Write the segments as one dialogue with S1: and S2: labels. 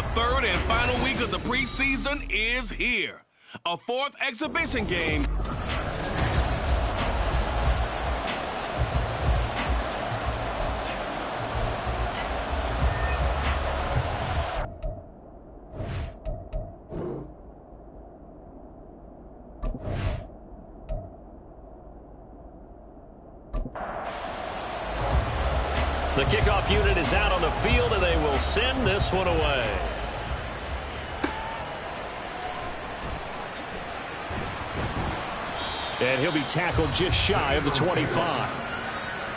S1: The third and final week of the preseason is here. A fourth exhibition game.
S2: The kickoff unit is out on the field, and they will send this one away. And he'll be tackled just shy of the 25.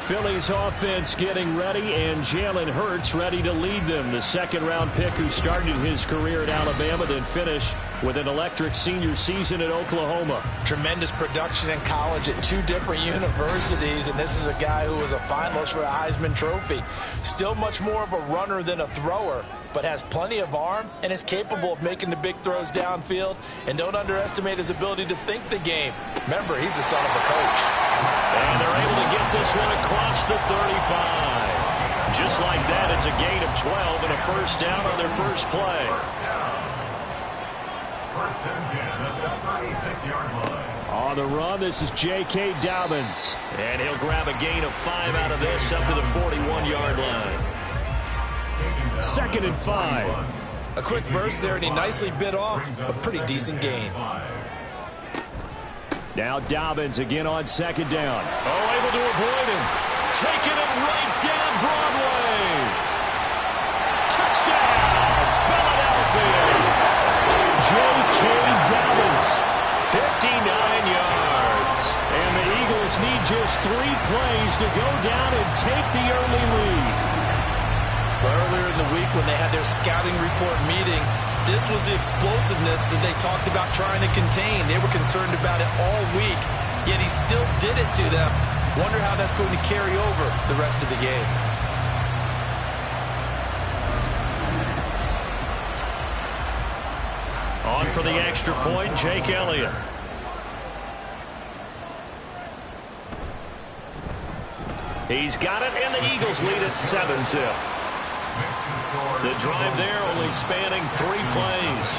S2: Philly's offense getting ready, and Jalen Hurts ready to lead them. The second-round pick who started his career at Alabama, then finished with an electric senior season at Oklahoma.
S3: Tremendous production in college at two different universities, and this is a guy who was a finalist for a Heisman Trophy. Still much more of a runner than a thrower, but has plenty of arm and is capable of making the big throws downfield. And don't underestimate his ability to think the game. Remember, he's the son of a coach.
S2: And they're able to get this one across the 35. Just like that, it's a gain of 12 and a first down on their first play.
S4: First and 10 at the 36-yard line.
S2: On the run, this is J.K. Dobbins. And he'll grab a gain of 5 out of this up to the 41-yard line. Second and 5.
S3: A quick burst there, and he nicely bit off a pretty decent gain.
S2: Now Dobbins again on second down. Oh, able to avoid him. Taking it right down Broadway. Touchdown, Philadelphia. J.K. Dobbins, 59 yards. And the Eagles need just 3 plays to go down and take the early lead.
S3: Earlier in the week when they had their scouting report meeting, this was the explosiveness that they talked about trying to contain. They were concerned about it all week, yet he still did it to them. Wonder how that's going to carry over the rest of the game.
S2: On for the extra point, Jake Elliott. He's got it, and the Eagles lead at 7-0. The drive there only spanning 3 plays.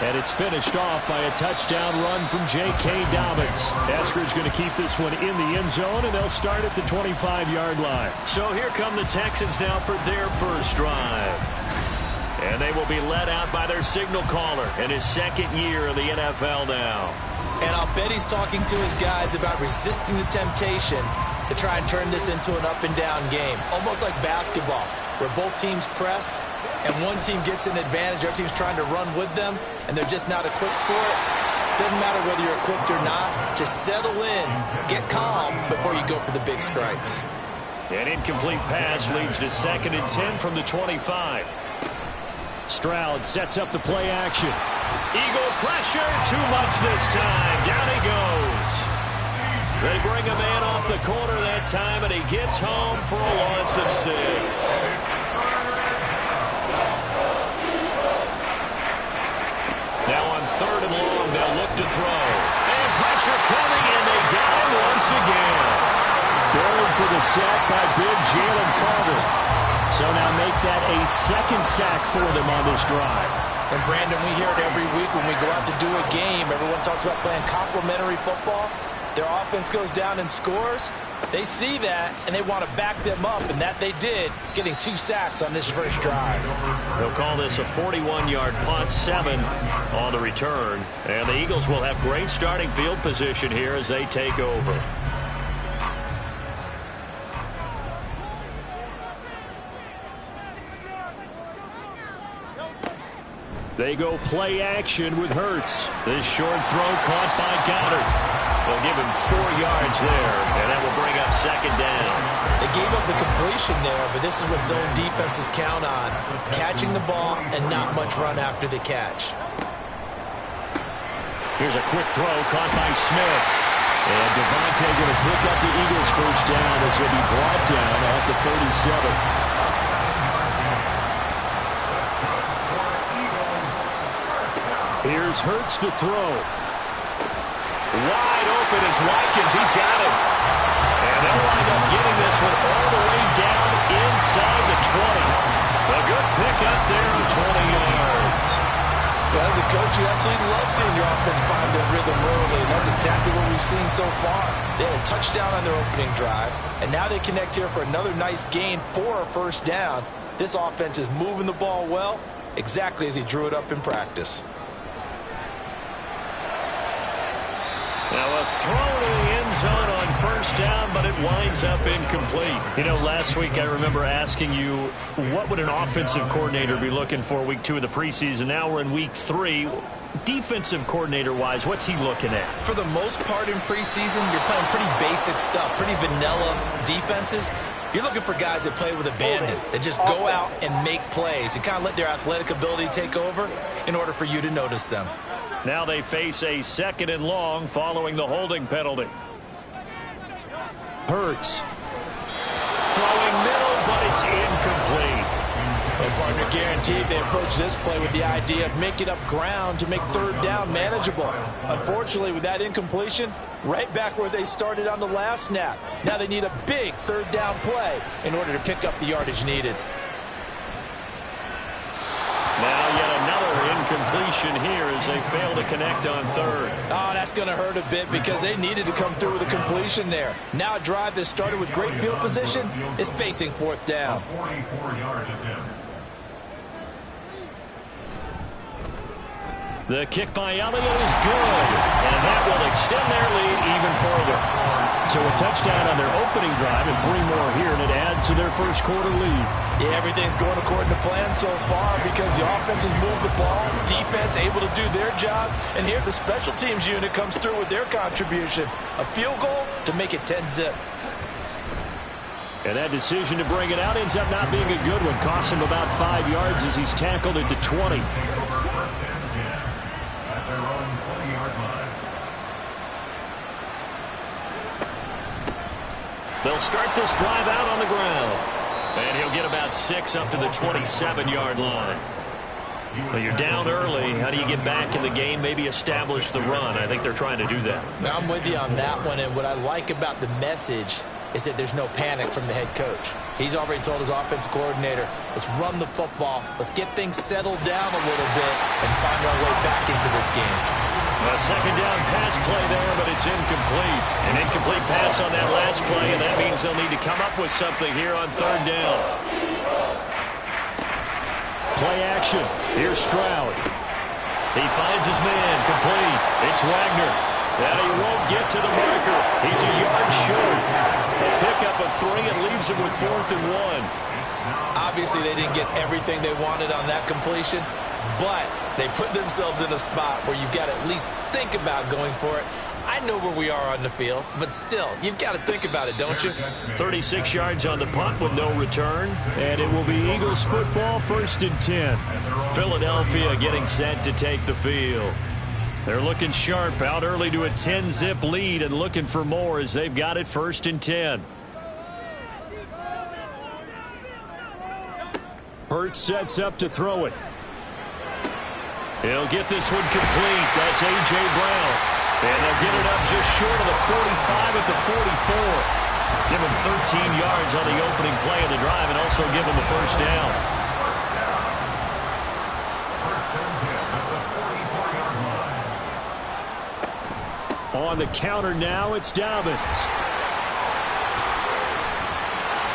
S2: And it's finished off by a touchdown run from J.K. Dobbins. Esker's going to keep this one in the end zone, and they'll start at the 25-yard line. So here come the Texans now for their first drive. And they will be led out by their signal caller in his second year in the NFL now.
S3: And I'll bet he's talking to his guys about resisting the temptation to try and turn this into an up-and-down game. Almost like basketball, where both teams press, and one team gets an advantage, our team's trying to run with them, and they're just not equipped for it. Doesn't matter whether you're equipped or not. Just settle in, get calm before you go for the big strikes.
S2: An incomplete pass leads to 2nd and 10 from the 25. Stroud sets up the play action. Eagle pressure, too much this time. Down he goes. They bring a man off the corner that time, and he gets home for a loss of 6. Now on 3rd and long, they'll look to throw. And pressure coming, and they got him once again. Buried for the sack by big Jalen Carter. So now make that a 2nd sack for them on this drive.
S3: And Brandon, we hear it every week when we go out to do a game. Everyone talks about playing complementary football. Their offense goes down and scores. They see that, and they want to back them up, and that they did, getting 2 sacks on this first drive.
S2: They'll call this a 41-yard punt, 7 on the return. And the Eagles will have great starting field position here as they take over. They go play action with Hurts. This short throw caught by Goddard. They'll give him 4 yards there, and that will bring up 2nd down.
S3: They gave up the completion there, but this is what zone defenses count on. Catching the ball and not much run after the catch.
S2: Here's a quick throw caught by Smith. And Devontae going to pick up the Eagles' first down as he'll be brought down at the 37. Here's Hurts to throw. Wide open is Watkins. He's got it. And they'll wind up getting this one all the way down inside the 20. A good pickup there of 20 yards.
S3: Well, as a coach, you absolutely love seeing your offense find their rhythm early, and that's exactly what we've seen so far. They had a touchdown on their opening drive, and now they connect here for another nice gain for a first down. This offense is moving the ball well, exactly as he drew it up in practice.
S2: Now a throw to the end zone on first down, but it winds up incomplete. You know, last week I remember asking you, what would an offensive coordinator be looking for week 2 of the preseason? Now we're in week 3. Defensive coordinator-wise, what's he looking at?
S3: For the most part in preseason, you're playing pretty basic stuff, pretty vanilla defenses. You're looking for guys that play with abandon, that just go out and make plays and kind of let their athletic ability take over in order for you to notice them.
S2: Now they face a 2nd and long following the holding penalty. Hurts. Throwing middle, but it's incomplete.
S3: And partner, guaranteed they approach this play with the idea of making up ground to make third down manageable. Unfortunately, with that incompletion, right back where they started on the last snap. Now they need a big third down play in order to pick up the yardage needed.
S2: Now yet another incompletion here as they fail to connect on third.
S3: Oh, that's going to hurt a bit because they needed to come through with a completion there. Now a drive that started with great field position is facing fourth down.
S4: 44-yard attempt.
S2: The kick by Elliott is good, and that will extend their lead even further. So a touchdown on their opening drive and 3 more here, and it adds to their first quarter lead.
S3: Yeah, everything's going according to plan so far because the offense has moved the ball, defense able to do their job, and here the special teams unit comes through with their contribution. A field goal to make it 10-zip.
S2: And that decision to bring it out ends up not being a good one. Costs him about 5 yards as he's tackled into 20. They'll start this drive out on the ground. And he'll get about 6 up to the 27-yard line. Well, you're down early. How do you get back in the game, maybe establish the run? I think they're trying to do that.
S3: Now, I'm with you on that one, and what I like about the message is that there's no panic from the head coach. He's already told his offensive coordinator, let's run the football, let's get things settled down a little bit, and find our way back into this game.
S2: A second down pass play there, but it's incomplete. An incomplete pass on that last play, and that means they'll need to come up with something here on third down. Play action. Here's Stroud. He finds his man, complete. It's Wagner. And he won't get to the marker. He's a yard short. A pickup of 3 and leaves him with 4th and 1.
S3: Obviously, they didn't get everything they wanted on that completion, but they put themselves in a spot where you've got to at least think about going for it. I know where we are on the field, but still, you've got to think about it, don't you?
S2: 36 yards on the punt with no return, and it will be Eagles football, 1st and 10. Philadelphia getting set to take the field. They're looking sharp, out early to a 10-zip lead and looking for more as they've got it 1st and 10. Hurts sets up to throw it. He'll get this one complete. That's A.J. Brown. And they'll get it up just short of the 45 at the 44. Give him 13 yards on the opening play of the drive and also give him the first down. On the counter now, it's Dobbins.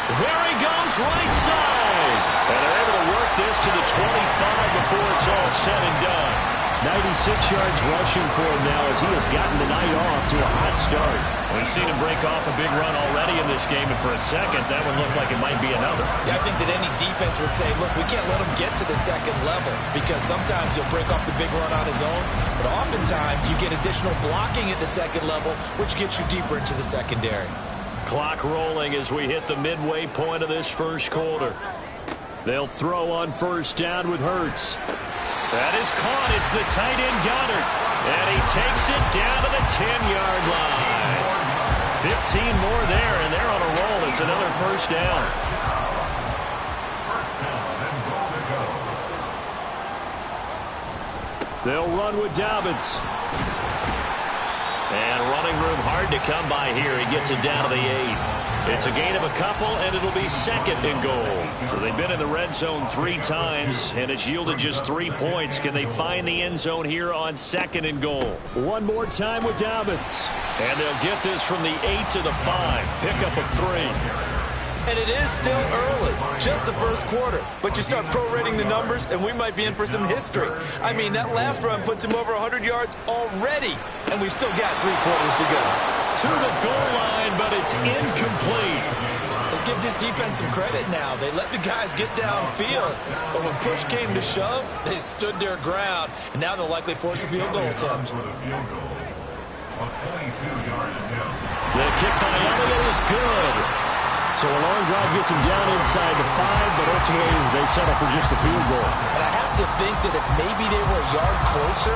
S2: There he goes, right side. And they're able to work this to the 25 before it's all said and done. 96 yards rushing for him now as he has gotten the night off to a hot start. We've seen him break off a big run already in this game, and for a second, that one looked like it might be another.
S3: Yeah, I think that any defense would say, look, we can't let him get to the second level because sometimes he'll break off the big run on his own, but oftentimes you get additional blocking at the second level, which gets you deeper into the secondary.
S2: Clock rolling as we hit the midway point of this first quarter. They'll throw on first down with Hurts. That is caught. It's the tight end Goddard. And he takes it down to the 10-yard line. 15 more there, and they're on a roll. It's another first down. They'll run with Dobbins. And running room hard to come by here. He gets it down to the 8. It's a gain of a couple, and it'll be second and goal. So they've been in the red zone 3 times, and it's yielded just 3 points. Can they find the end zone here on second and goal? One more time with Dobbins. And they'll get this from the 8 to the 5. Pickup of 3.
S3: And it is still early, just the first quarter. But you start prorating the numbers, and we might be in for some history. I mean, that last run puts him over 100 yards already, and we've still got 3 quarters to go.
S2: To the goal line, but it's incomplete.
S3: Let's give this defense some credit now. They let the guys get downfield, but when push came to shove, they stood their ground, and now they'll likely force a field goal attempt.
S2: The kick by Elliott is good. So a long drive gets him down inside the 5, but ultimately they settle for just the field goal.
S3: And I have to think that if maybe they were a yard closer,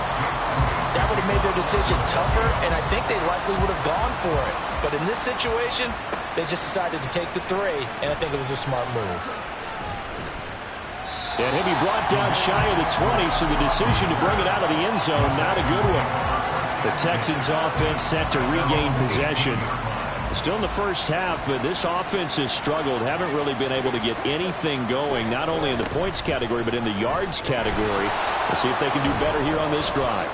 S3: that would have made their decision tougher, and I think they likely would have gone for it. But in this situation, they just decided to take the 3, and I think it was a smart move.
S2: And he'll be brought down shy of the 20, so the decision to bring it out of the end zone, not a good one. The Texans offense set to regain possession. Still in the first half, but this offense has struggled. Haven't really been able to get anything going, not only in the points category, but in the yards category. Let's see if they can do better here on this drive.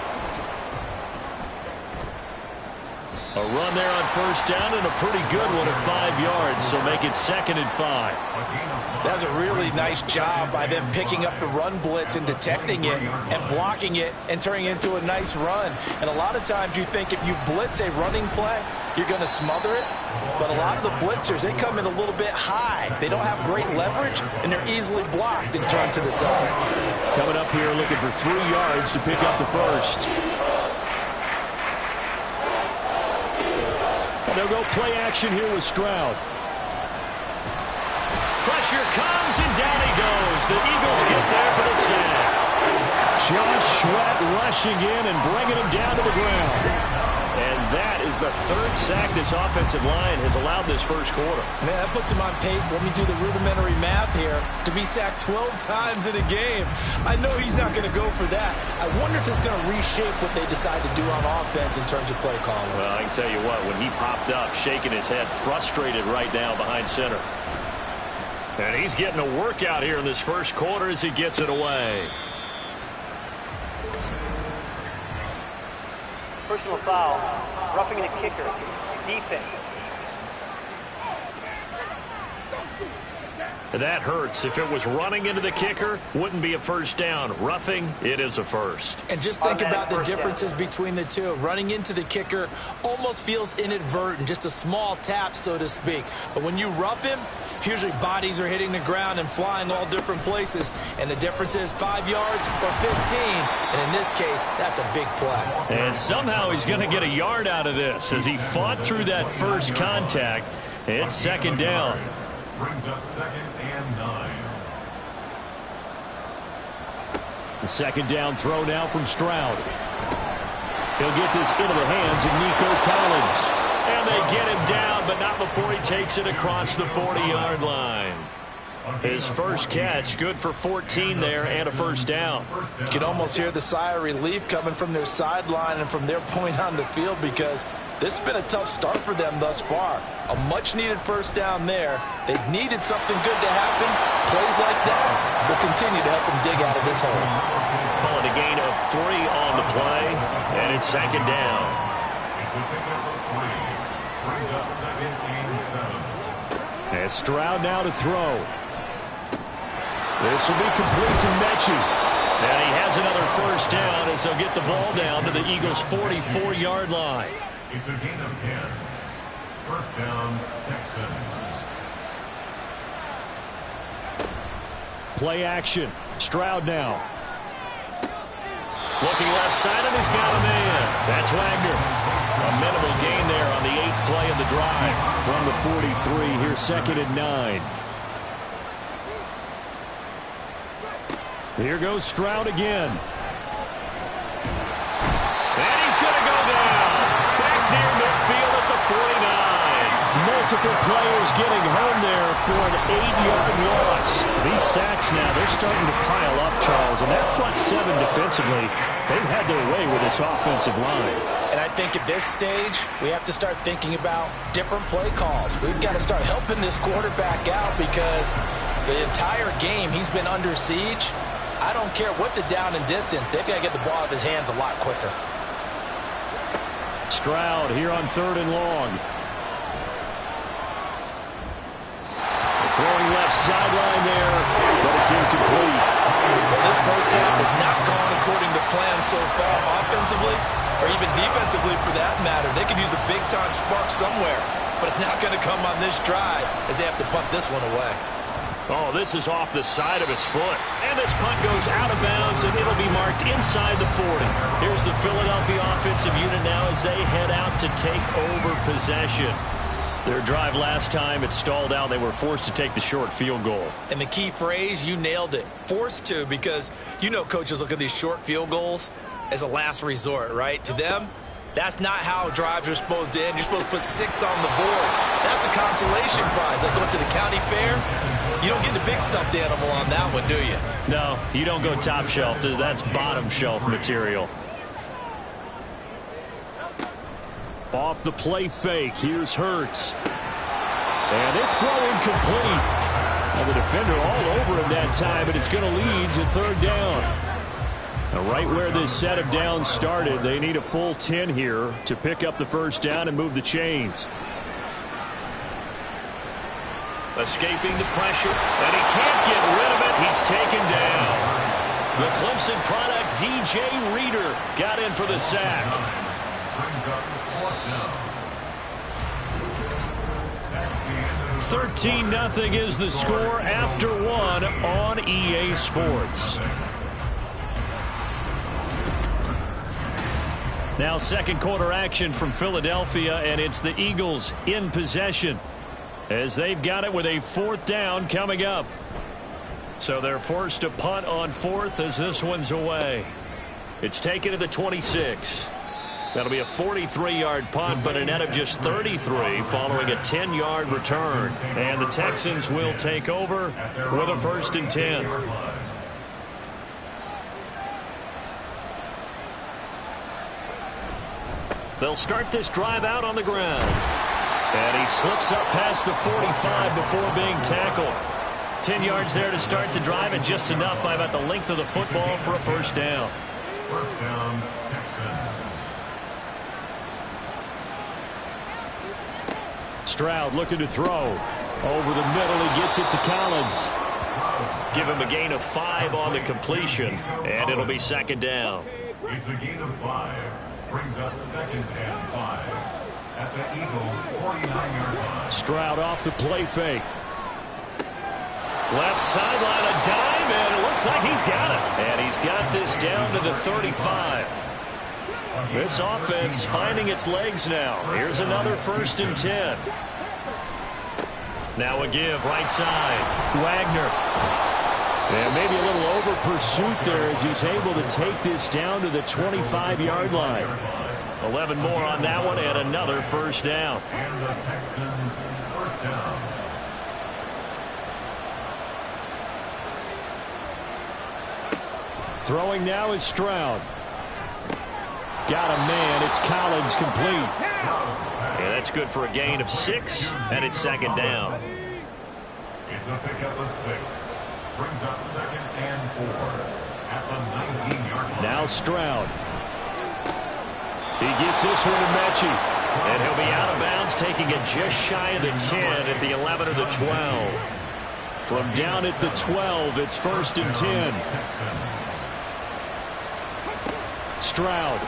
S2: A run there on first down, and a pretty good one at 5 yards, so make it second and 5.
S3: That was a really nice job by them picking up the run blitz and detecting it and blocking it and turning it into a nice run. And a lot of times you think if you blitz a running play, you're going to smother it. But a lot of the blitzers, they come in a little bit high. They don't have great leverage, and they're easily blocked and turned to the side.
S2: Coming up here looking for 3 yards to pick up the first. And they'll go play action here with Stroud. Pressure comes, and down he goes. The Eagles get there for the sack. Josh Sweat rushing in and bringing him down to the ground. And that is the 3rd sack this offensive line has allowed this first quarter.
S3: Man, that puts him on pace. Let me do the rudimentary math here. To be sacked 12 times in a game, I know he's not going to go for that. I wonder if it's going to reshape what they decide to do on offense in terms of play calling.
S2: Well, I can tell you what, when he popped up, shaking his head, frustrated right now behind center. And he's getting a workout here in this first quarter as he gets it away.
S5: Personal foul, roughing the kicker, defense.
S2: That hurts. If it was running into the kicker, wouldn't be a first down. Roughing, it is a first.
S3: And just think about the differences between the two. Running into the kicker almost feels inadvertent, just a small tap, so to speak. But when you rough him, usually bodies are hitting the ground and flying all different places. And the difference is 5 yards or 15. And in this case, that's a big play.
S2: And somehow he's going to get a yard out of this as he fought through that first contact. It's second down.
S4: Brings up 2nd and 9.
S2: The second down throw now from Stroud. He'll get this into the hands of Nico Collins. And they get him down, but not before he takes it across the 40-yard line. His first catch, good for 14 there and a first down.
S3: You can almost hear the sigh of relief coming from their sideline and from their point on the field because this has been a tough start for them thus far. A much-needed first down there. They've needed something good to happen. Plays like that will continue to help them dig out of this hole.
S2: Calling a gain of 3 on the play, and it's second down.
S4: It's a pickup of 3. Brings up 2nd and 7.
S2: And Stroud now to throw. This will be complete to Mechie. And he has another first down as they'll get the ball down to the Eagles' 44-yard line.
S4: It's a gain of 10. First down, Texans.
S2: Play action. Stroud now. Looking left side, and he's got a man. That's Wagner. A minimal gain there on the 8th play of the drive. From the 43, here's 2nd and 9. Here goes Stroud again. And he's going to go down. Back near midfield at the 49. Multiple players getting home there for an 8-yard loss. These sacks now, they're starting to pile up, Charles. And that front 7 defensively, they've had their way with this offensive line.
S3: And I think at this stage, we have to start thinking about different play calls. We've got to start helping this quarterback out because the entire game he's been under siege. I don't care what the down and distance. They've got to get the ball out of his hands a lot quicker.
S2: Stroud here on 3rd and long. Throwing left sideline there, but it's incomplete.
S3: Well, this first half has not gone according to plan so far offensively or even defensively for that matter. They could use a big-time spark somewhere, but it's not going to come on this drive as they have to punt this one away.
S2: Oh, this is off the side of his foot. And this punt goes out of bounds, and it'll be marked inside the 40. Here's the Philadelphia offensive unit now as they head out to take over possession. Their drive last time, it stalled out. They were forced to take the short field goal.
S3: And the key phrase, you nailed it. Forced to, because you know coaches look at these short field goals as a last resort, right? To them, that's not how drives are supposed to end. You're supposed to put 6 on the board. That's a consolation prize. Like going to the county fair, you don't get the big stuffed animal on that one, do you?
S2: No, you don't go top shelf. That's bottom shelf material. Off the play fake, here's Hurts. And this throw incomplete. And the defender all over him that time, but it's going to lead to 3rd down. Now, right where this set of downs started, they need a full 10 here to pick up the first down and move the chains. Escaping the pressure, and he can't get rid of it. He's taken down. The Clemson product, DJ Reader, got in for the sack. 13-0 is the score after 1 on EA Sports. Now second quarter action from Philadelphia, and it's the Eagles in possession as they've got it with a 4th down coming up. So they're forced to punt on 4th as this one's away. It's taken to the 26. That'll be a 43-yard punt, but a net of just 33 following a 10-yard return. And the Texans will take over with a 1st and 10. They'll start this drive out on the ground. And he slips up past the 45 before being tackled. 10 yards there to start the drive, and just enough by about the length of the football for a 1st down.
S4: 1st down, Texans.
S2: Stroud looking to throw. Over the middle, he gets it to Collins. Give him a gain of 5 on the completion, and it'll be 2nd down.
S4: It's a gain of 5. Brings up 2nd and 5 at the Eagles' 49-yard line.
S2: Stroud off the play fake. Left sideline, a dive, and it looks like he's got it. And he's got this down to the 35. This offense finding its legs now. Here's another 1st and 10. Now a give right side. Wagner. And maybe a little over pursuit there as he's able to take this down to the 25-yard line. 11 more on that one and another 1st down.
S4: And the Texans 1st down.
S2: Throwing now is Stroud. Got a man. It's Collins complete. And that's good for a gain of 6, and it's 2nd down.
S4: It's a pickup of 6. Brings up 2nd and 4 at the 19-yard line.
S2: Now Stroud. He gets this one to Mechie. And he'll be out of bounds, taking it just shy of the 10 at the 11 or the 12. From down at the 12, it's 1st and 10. Stroud.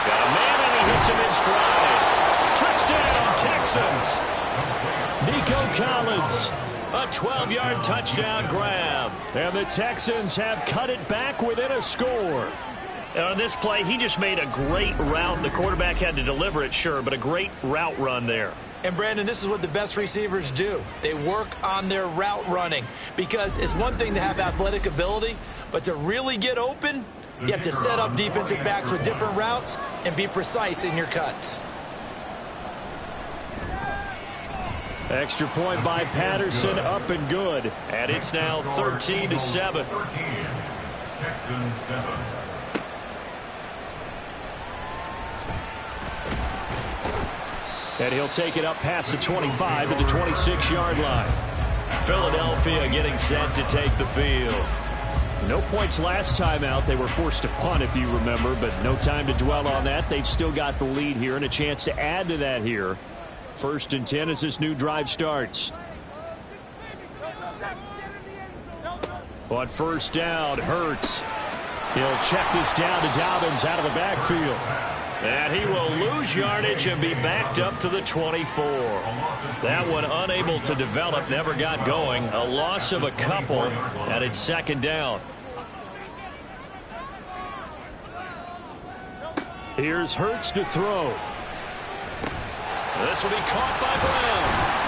S2: Got a man, and he hits him in stride. Touchdown, Texans. Nico Collins. A 12-yard touchdown grab. And the Texans have cut it back within a score. And on this play, he just made a great route. The quarterback had to deliver it, sure, but a great route run there.
S3: And, Brandon, this is what the best receivers do. They work on their route running because it's one thing to have athletic ability, but to really get open, you have to set up defensive backs with different routes and be precise in your cuts.
S2: Extra point by Patterson, up and good. And it's now 13-7.
S4: 13. Texans 7. 2nd
S2: And he'll take it up past the 25 to the 26-yard line. Philadelphia getting set to take the field. No points last time out. They were forced to punt, if you remember, but no time to dwell on that. They've still got the lead here and a chance to add to that here. 1st and 10 as this new drive starts. On 1st down, Hurts. He'll check this down to Dobbins out of the backfield. And he will lose yardage and be backed up to the 24. That one unable to develop, never got going. A loss of a couple, and it's 2nd down. Here's Hurts to throw. This will be caught by Brown.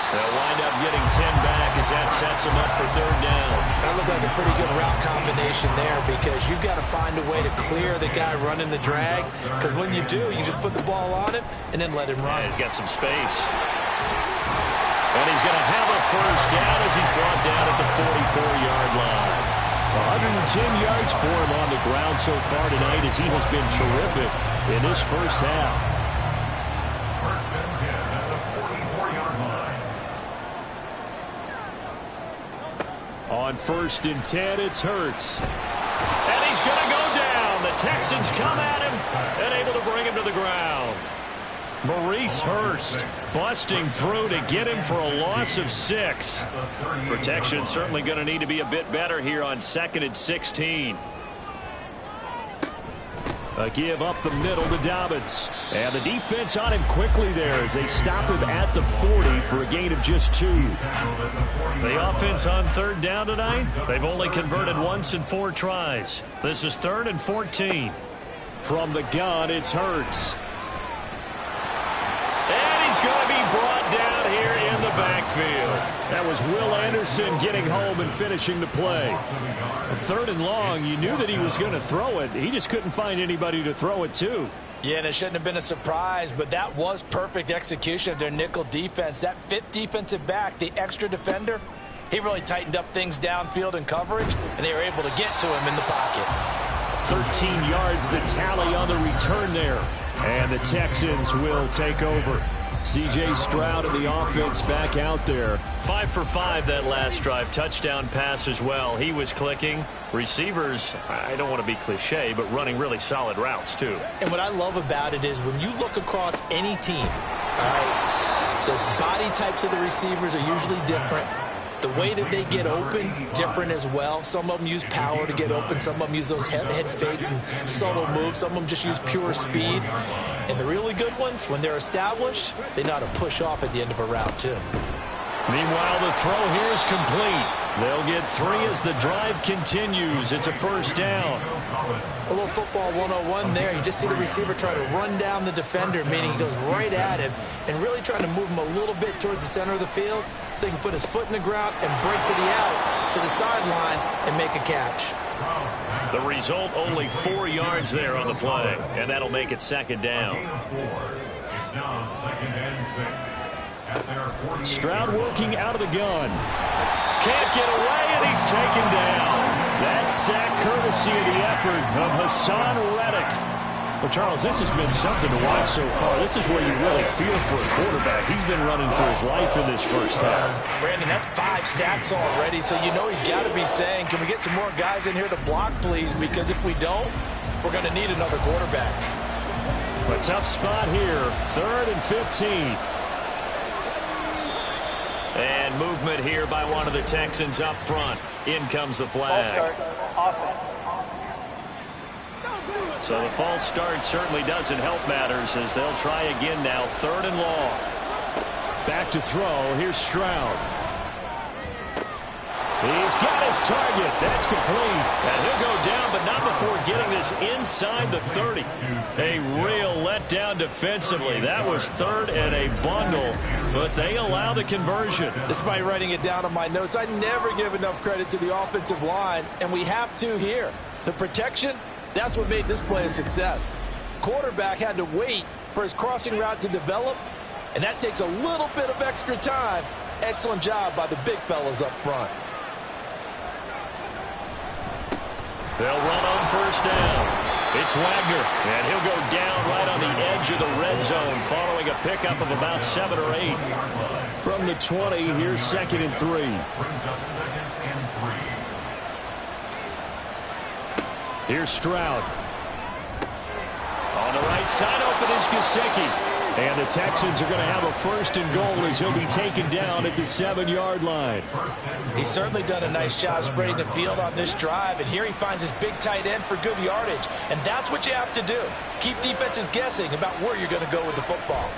S2: They'll wind up getting 10 back as that sets them up for 3rd down.
S3: That looked like a pretty good route combination there because you've got to find a way to clear the guy running the drag, because when you do, you just put the ball on him and then let him run.
S2: Yeah, he's got some space. And he's going to have a 1st down as he's brought down at the 44-yard line. 110 yards for him on the ground so far tonight as he has been terrific in this first half.
S4: 1st and 10 at the 44-yard line.
S2: On 1st and 10, it's Hurts. And he's going to go down. The Texans come at him and able to bring him to the ground. Maurice Hurst busting through to get him for a loss of 6. Protection certainly going to need to be a bit better here on 2nd and 16. A give up the middle to Dobbins. And the defense on him quickly there as they stop him at the 40 for a gain of just 2. The offense on 3rd down tonight, they've only converted once in 4 tries. This is 3rd and 14. From the gun, it's Hurts. And he's going to be brought down here in the backfield. That was Will Anderson getting home and finishing the play. A 3rd and long, you knew that he was going to throw it. He just couldn't find anybody to throw it to.
S3: Yeah, and it shouldn't have been a surprise, but that was perfect execution of their nickel defense. That 5th defensive back, the extra defender, he really tightened up things downfield in coverage, and they were able to get to him in the pocket.
S2: 13 yards the tally on the return there. And the Texans will take over. C.J. Stroud and the offense back out there. 5 for 5 that last drive. Touchdown pass as well. He was clicking. Receivers, I don't want to be cliche, but running really solid routes too.
S3: And what I love about it is when you look across any team, all right, the body types of the receivers are usually different. The way that they get open, different as well. Some of them use power to get open. Some of them use those head fakes and subtle moves. Some of them just use pure speed. And the really good ones, when they're established, they know how to push off at the end of a route, too.
S2: Meanwhile, the throw here is complete. They'll get 3 as the drive continues. It's a 1st down.
S3: A little football 101 there. You just see the receiver try to run down the defender, meaning he goes right at him, and really trying to move him a little bit towards the center of the field so he can put his foot in the ground and break to the out, to the sideline, and make a catch.
S2: The result, only 4 yards there on the play, and that'll make it 2nd down.
S4: It's now 2nd and 6.
S2: Stroud working out of the gun. Can't get away, and he's taken down. That sack courtesy of the effort of Hassan Reddick. Well, Charles, this has been something to watch so far. This is where you really feel for a quarterback. He's been running for his life in this first half.
S3: Brandon, that's 5 sacks already, so you know he's got to be saying, can we get some more guys in here to block, please? Because if we don't, we're going to need another quarterback.
S2: A tough spot here. 3rd and 15. And movement here by one of the Texans up front. In comes the flag. So the false start certainly doesn't help matters as they'll try again now. 3rd and long. Back to throw. Here's Stroud. He's got his target. That's complete. And he'll go down, but not before getting this inside the 30. A real letdown defensively. That was 3rd and a bundle, but they allow the conversion.
S3: Despite writing it down on my notes, I never give enough credit to the offensive line, and we have to here. The protection, that's what made this play a success. Quarterback had to wait for his crossing route to develop, and that takes a little bit of extra time. Excellent job by the big fellas up front.
S2: They'll run on 1st down. It's Wagner, and he'll go down right on the edge of the red zone following a pickup of about 7 or 8. From the 20, here's 2nd and 3.
S4: Brings up 2nd and 3.
S2: Here's Stroud. On the right side, open is Gesicki. And the Texans are going to have a 1st and goal as he'll be taken down at the 7-yard line.
S3: He's certainly done a nice job spreading the field on this drive, and here he finds his big tight end for good yardage. And that's what you have to do. Keep defenses guessing about where you're going to go with the football.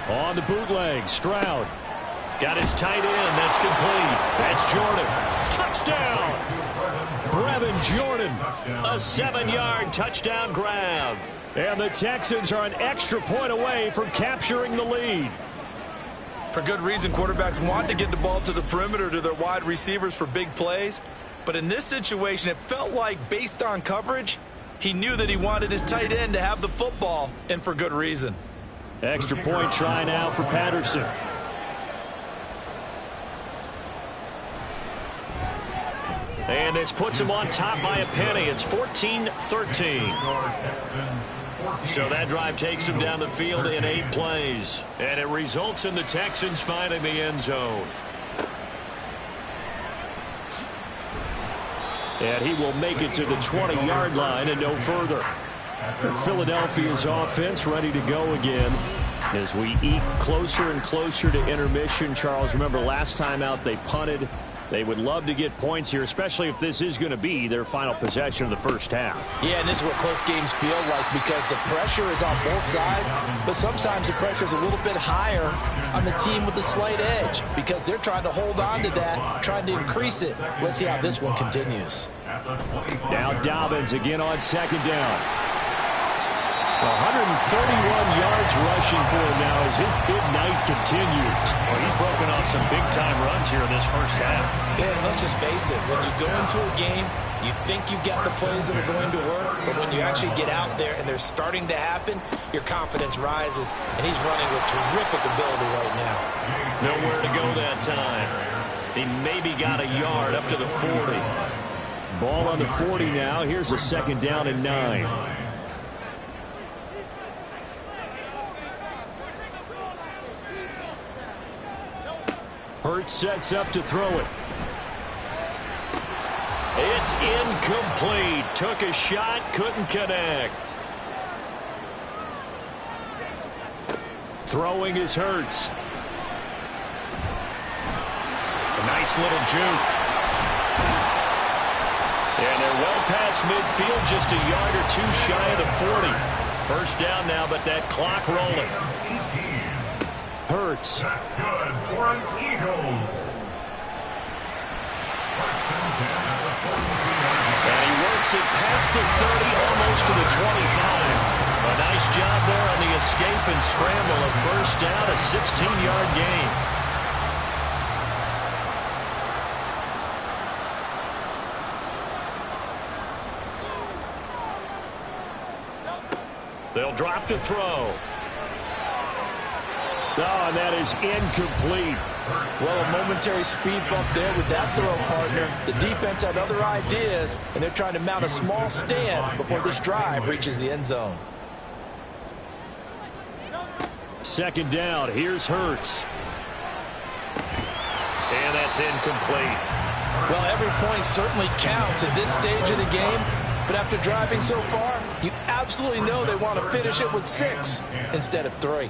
S2: On the bootleg, Stroud. Got his tight end. That's complete. That's Jordan. Touchdown! Brevin Jordan. A 7-yard touchdown grab. And the Texans are an extra point away from capturing the lead.
S3: For good reason, quarterbacks want to get the ball to the perimeter to their wide receivers for big plays. But in this situation, it felt like, based on coverage, he knew that he wanted his tight end to have the football, and for good reason.
S2: Extra point try now for Patterson. And this puts him on top by a penny. It's 14-13. So that drive takes him down the field in 8 plays. And it results in the Texans finding the end zone. And he will make it to the 20-yard line and no further. Philadelphia's offense ready to go again as we eke closer and closer to intermission. Charles, remember last time out they punted. They would love to get points here, especially if this is going to be their final possession of the first half.
S3: Yeah, and this is what close games feel like because the pressure is on both sides, but sometimes the pressure is a little bit higher on the team with the slight edge because they're trying to hold on to that, trying to increase it. Let's see how this one continues.
S2: Now Dobbins again on 2nd down. 131 yards rushing for him now as his big night continues. Well, he's broken off some big-time runs here in this first half.
S3: Yeah, and let's just face it. When you go into a game, you think you've got the plays that are going to work, but when you actually get out there and they're starting to happen, your confidence rises, and he's running with terrific ability right now.
S2: Nowhere to go that time. He maybe got a yard up to the 40. Ball on the 40 now. Here's a 2nd down and 9. Hurts sets up to throw it. It's incomplete. Took a shot, couldn't connect. Throwing is Hurts. A nice little juke. And they're well past midfield, just a yard or 2 shy of the 40. 1st down now, but that clock rolling. Hurts.
S4: That's good for an Eagles.
S2: And he works it past the 30, almost to the 25. A nice job there on the escape and scramble. A 1st down, a 16-yard gain. They'll drop to throw. Oh, and that is incomplete.
S3: Well, a momentary speed bump there with that throw, partner. The defense had other ideas, and they're trying to mount a small stand before this drive reaches the end zone.
S2: 2nd down. Here's Hurts. And that's incomplete.
S3: Well, every point certainly counts at this stage of the game, but after driving so far, you absolutely know they want to finish it with 6 instead of 3.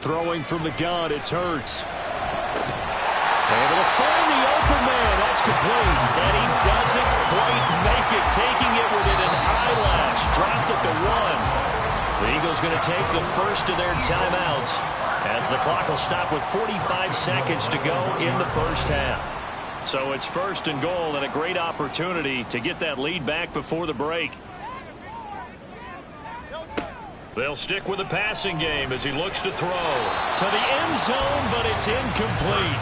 S2: Throwing from the gun, it's Hurts. Able to find the open man. That's complete. And he doesn't quite make it, taking it within an eyelash. Dropped at the 1. The Eagles going to take the first of their timeouts as the clock will stop with 45 seconds to go in the first half. So it's 1st and goal and a great opportunity to get that lead back before the break. They'll stick with the passing game as he looks to throw to the end zone, but it's incomplete.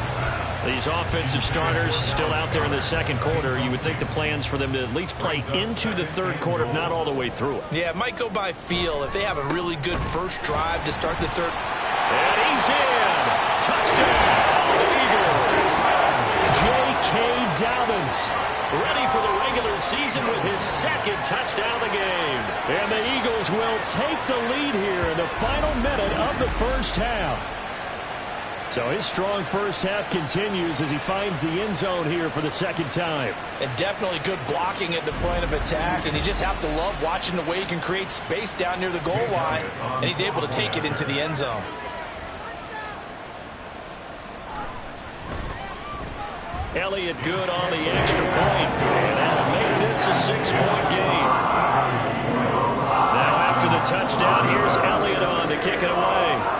S2: These offensive starters still out there in the 2nd quarter. You would think the plans for them to at least play into the 3rd quarter, if not all the way through it.
S3: Yeah, it might go by feel if they have a really good first drive to start the 3rd.
S2: And he's in. Touchdown, Eagles. J.K. Dobbins ready for the regular season with his second touchdown of the game. And the Eagles will take the lead here in the final minute of the first half. So his strong first half continues as he finds the end zone here for the second time.
S3: And definitely good blocking at the point of attack, and you just have to love watching the way he can create space down near the goal line, and he's able to take it into the end zone.
S2: Elliott good on the extra point, and that'll make this a 6-point game. Now after the touchdown, here's Elliott on to kick it away.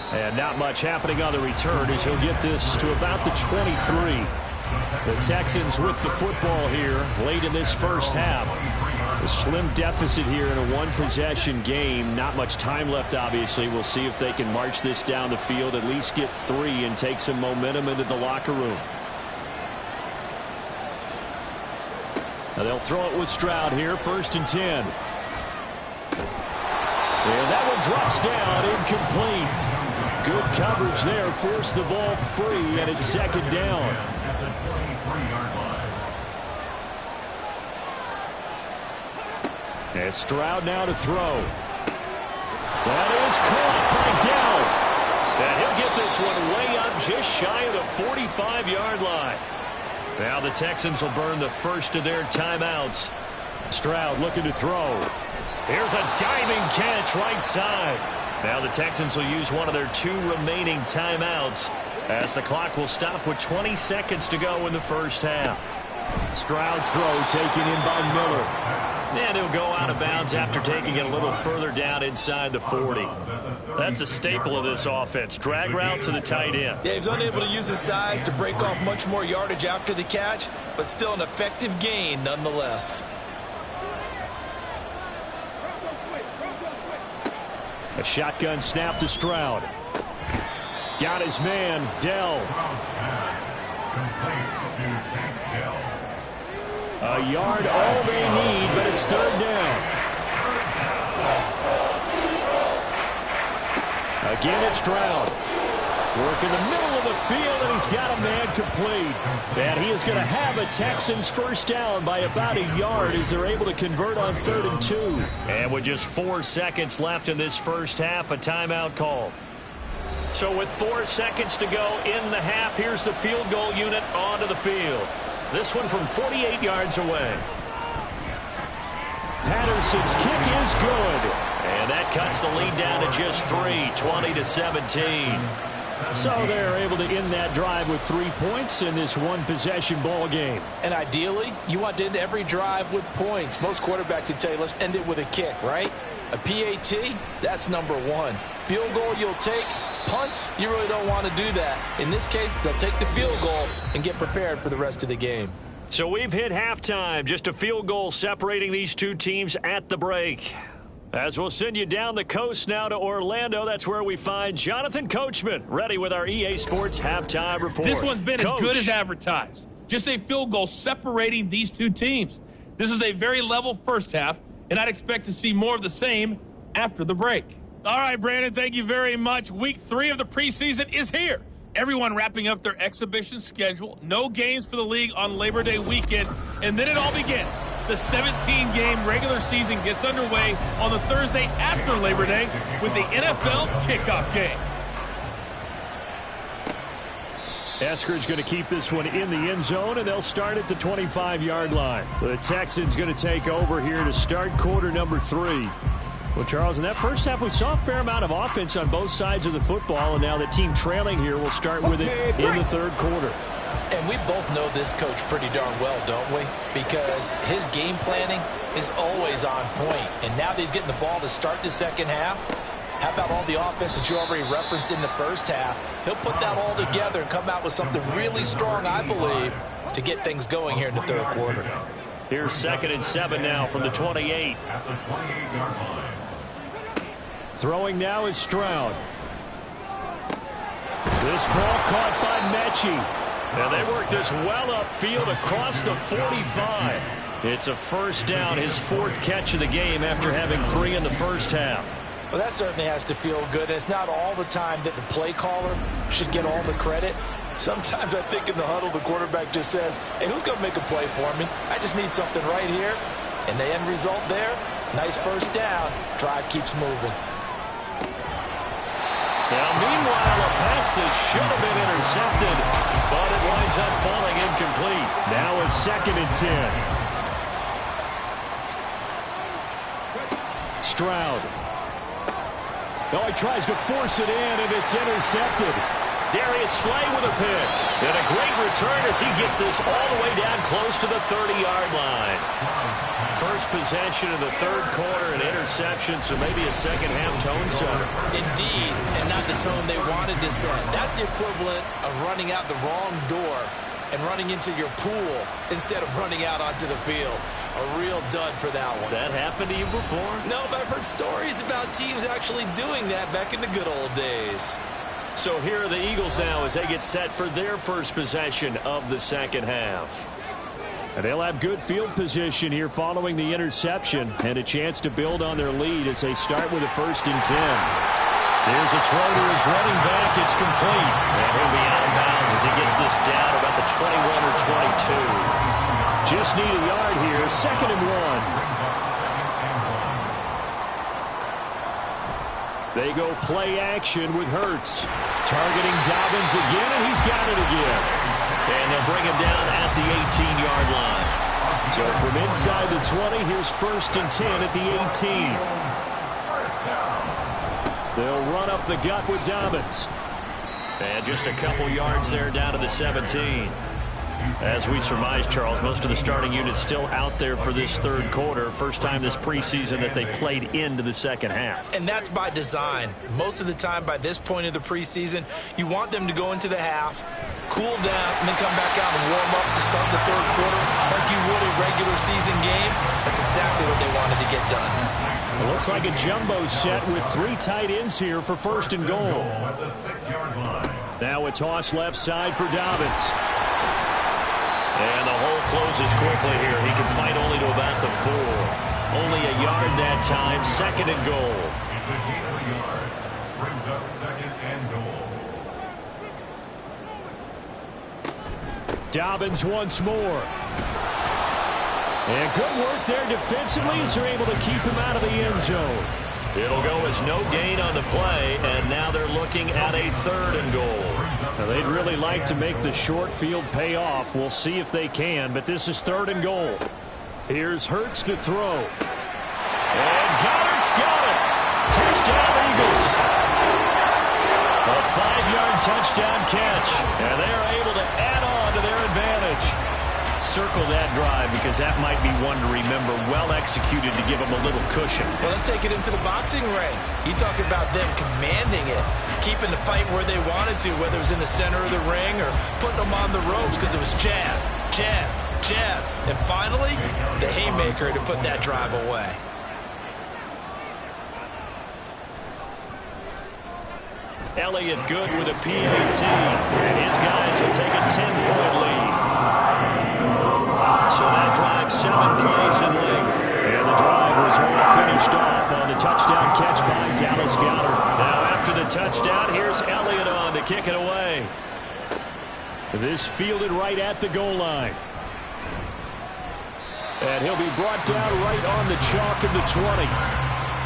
S2: And not much happening on the return as he'll get this to about the 23. The Texans with the football here late in this first half. A slim deficit here in a one-possession game. Not much time left, obviously. We'll see if they can march this down the field, at least get 3 and take some momentum into the locker room. Now they'll throw it with Stroud here, 1st and 10. And that one drops down, incomplete. Good coverage there, forced the ball free, and it's 2nd down. And Stroud now to throw. That is caught by Dell. And he'll get this one way up just shy of the 45-yard line. Now the Texans will burn the first of their timeouts. Stroud looking to throw. Here's a diving catch right side. Now the Texans will use one of their 2 remaining timeouts as the clock will stop with 20 seconds to go in the first half. Stroud's throw taken in by Miller. And he'll go out of bounds after taking it a little further down inside the 40. That's a staple of this offense. Drag route to the tight end.
S3: Yeah, he's unable to use his size to break off much more yardage after the catch, but still an effective gain nonetheless.
S2: A shotgun snap to Stroud. Got his man, Dell. A yard all they need, but it's 3rd down. Again, it's Stroud. Work in the middle of the field, and he's got a man complete. And he is going to have a Texans first down by about a yard as they're able to convert on 3rd and 2. And with just 4 seconds left in this first half, a timeout call. So with 4 seconds to go in the half, here's the field goal unit onto the field. This one from 48 yards away. Patterson's kick is good. And that cuts the lead down to just 3, 20-17. So they're able to end that drive with 3 points in this one-possession ball game.
S3: And ideally, you want to end every drive with points. Most quarterbacks would tell you, let's end it with a kick, right? A PAT, that's number 1. Field goal you'll take. Punts, you really don't want to do that. In this case, they'll take the field goal and get prepared for the rest of the game.
S2: So we've hit halftime. Just a field goal separating these 2 teams at the break. As we'll send you down the coast now to Orlando, that's where we find Jonathan Coachman, ready with our EA Sports halftime report.
S6: This one's been as good as advertised. Just a field goal separating these 2 teams. This is a very level first half, and I'd expect to see more of the same after the break. All right, Brandon, thank you very much. Week 3 of the preseason is here. Everyone wrapping up their exhibition schedule. No games for the league on Labor Day weekend, and then it all begins. The 17-game regular season gets underway on the Thursday after Labor Day with the NFL kickoff game.
S2: Eskridge going to keep this one in the end zone, and they'll start at the 25-yard line. The Texans going to take over here to start quarter number 3. Well, Charles, in that first half, we saw a fair amount of offense on both sides of the football, and now the team trailing here will start with it in the 3rd quarter.
S3: And we both know this coach pretty darn well, don't we? Because his game planning is always on point. And now that he's getting the ball to start the second half, how about all the offense that you already referenced in the first half? He'll put that all together and come out with something really strong, I believe, to get things going here in the 3rd quarter.
S2: Here's 2nd and 7 now from the 28.
S4: At the 28-yard line.
S2: Throwing now is Stroud. This ball caught by Mechie. And they work this well upfield across the 45. It's a first down, his 4th catch of the game after having 3 in the first half.
S3: Well, that certainly has to feel good. It's not all the time that the play caller should get all the credit. Sometimes I think in the huddle, the quarterback just says, hey, who's going to make a play for me? I just need something right here. And the end result there, nice first down. Drive keeps moving.
S2: Now, meanwhile, a pass that should have been intercepted, but it winds up falling incomplete. Now a 2nd and 10. Stroud. Oh, he tries to force it in, and it's intercepted. Darius Slay with a pick. And a great return as he gets this all the way down close to the 30-yard line. First possession of the 3rd quarter, an interception, so maybe a second-half tone setter.
S3: Indeed, and not the tone they wanted to set. That's the equivalent of running out the wrong door and running into your pool instead of running out onto the field. A real dud for that one.
S2: Has that happened to you before?
S3: No, but I've heard stories about teams actually doing that back in the good old days.
S2: So here are the Eagles now as they get set for their first possession of the second half. And they'll have good field position here following the interception and a chance to build on their lead as they start with a 1st and 10. Here's a throw to his running back. It's complete. And he'll be out of bounds as he gets this down about the 21 or 22. Just need a yard here. 2nd and 1. They go play action with Hurts. Targeting Dobbins again, and he's got it again. And they'll bring him down at the 18-yard line. So from inside the 20, here's 1st and 10 at the 18. They'll run up the gut with Dobbins. And just a couple yards there down to the 17. As we surmise, Charles, most of the starting units still out there for this 3rd quarter. First time this preseason that they played into the second half.
S3: And that's by design. Most of the time by this point of the preseason, you want them to go into the half, cool down, and then come back out and warm up to start the 3rd quarter like you would a regular season game. That's exactly what they wanted to get done.
S2: It looks like a jumbo set with 3 tight ends here for 1st and goal. Now a toss left side for Dobbins. And the hole closes quickly here. He can fight only to about the 4. Only a yard that time. 2nd and goal.
S4: It's a gain of a yard. Brings up 2nd and goal.
S2: Dobbins once more. And good work there defensively as they're able to keep him out of the end zone. It'll go as no gain on the play, and now they're looking at a 3rd and goal. Now, they'd really like to make the short field pay off. We'll see if they can, but this is 3rd and goal. Here's Hurts to throw. And Goddard's got it. Touchdown, Eagles. A 5-yard touchdown catch, and they're able to add on to their advantage. Circle that drive because that might be one to remember. Well executed to give them a little cushion.
S3: Well, let's take it into the boxing ring. You talk about them commanding it, keeping the fight where they wanted to, whether it was in the center of the ring or putting them on the ropes because it was jab, jab, jab. And finally, the haymaker to put that drive away.
S2: Elliott good with a PAT. And his guys will take a 10-point lead. So that drive 7 plays in length. And the drive was all finished off on the touchdown catch by Dallas Goedert. Now after the touchdown, here's Elliott on to kick it away. This fielded right at the goal line. And he'll be brought down right on the chalk of the 20.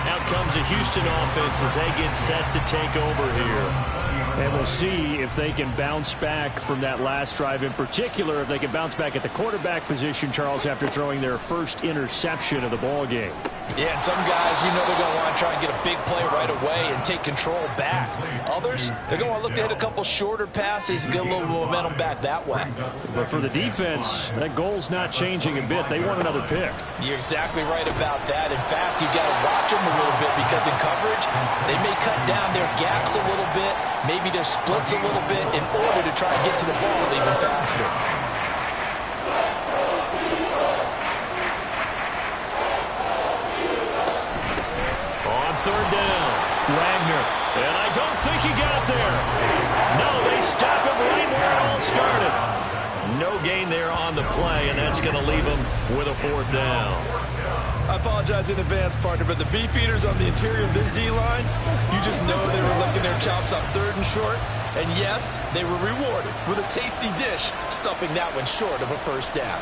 S2: Out comes a Houston offense as they get set to take over here. And we'll see if they can bounce back from that last drive. In particular, if they can bounce back at the quarterback position, Charles, after throwing their first interception of the ball game.
S3: Yeah, and some guys, you know, they're going to want to try and get a big play right away and take control back. Others, they're going to want to look to hit a couple shorter passes and get a little momentum back that way.
S2: But for the defense, that goal's not changing a bit. They want another pick.
S3: You're exactly right about that. In fact, you've got to watch them a little bit because in coverage, they may cut down their gaps a little bit, maybe their splits a little bit in order to try and get to the ball even faster.
S2: Third down. Wagner. And I don't think he got there. No, they stop him right where it all started. No gain there on the play, and that's going to leave him with a 4th down.
S3: I apologize in advance, partner, but the beef eaters on the interior of this D-line, you just know they were licking their chops on 3rd and short. And yes, they were rewarded with a tasty dish, stuffing that one short of a first down.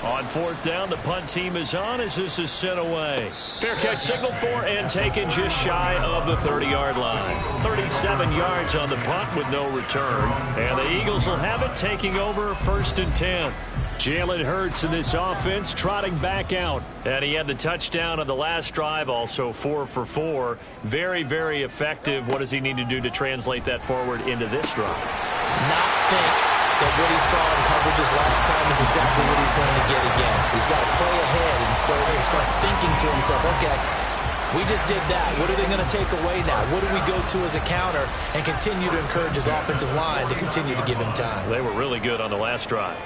S2: On 4th down, the punt team is on as this is sent away. Fair catch signaled for and taken just shy of the 30-yard line. 37 yards on the punt with no return. And the Eagles will have it, taking over 1st and 10. Jalen Hurts in this offense trotting back out. And he had the touchdown on the last drive, also 4 for 4. Very, very effective. What does he need to do to translate that forward into this drive?
S3: Not think that what he saw in coverages last time is exactly what he's going to get again. He's got to play ahead and start thinking to himself, okay, we just did that. What are they going to take away now? What do we go to as a counter? And continue to encourage his offensive line to continue to give him time.
S2: They were really good on the last drive.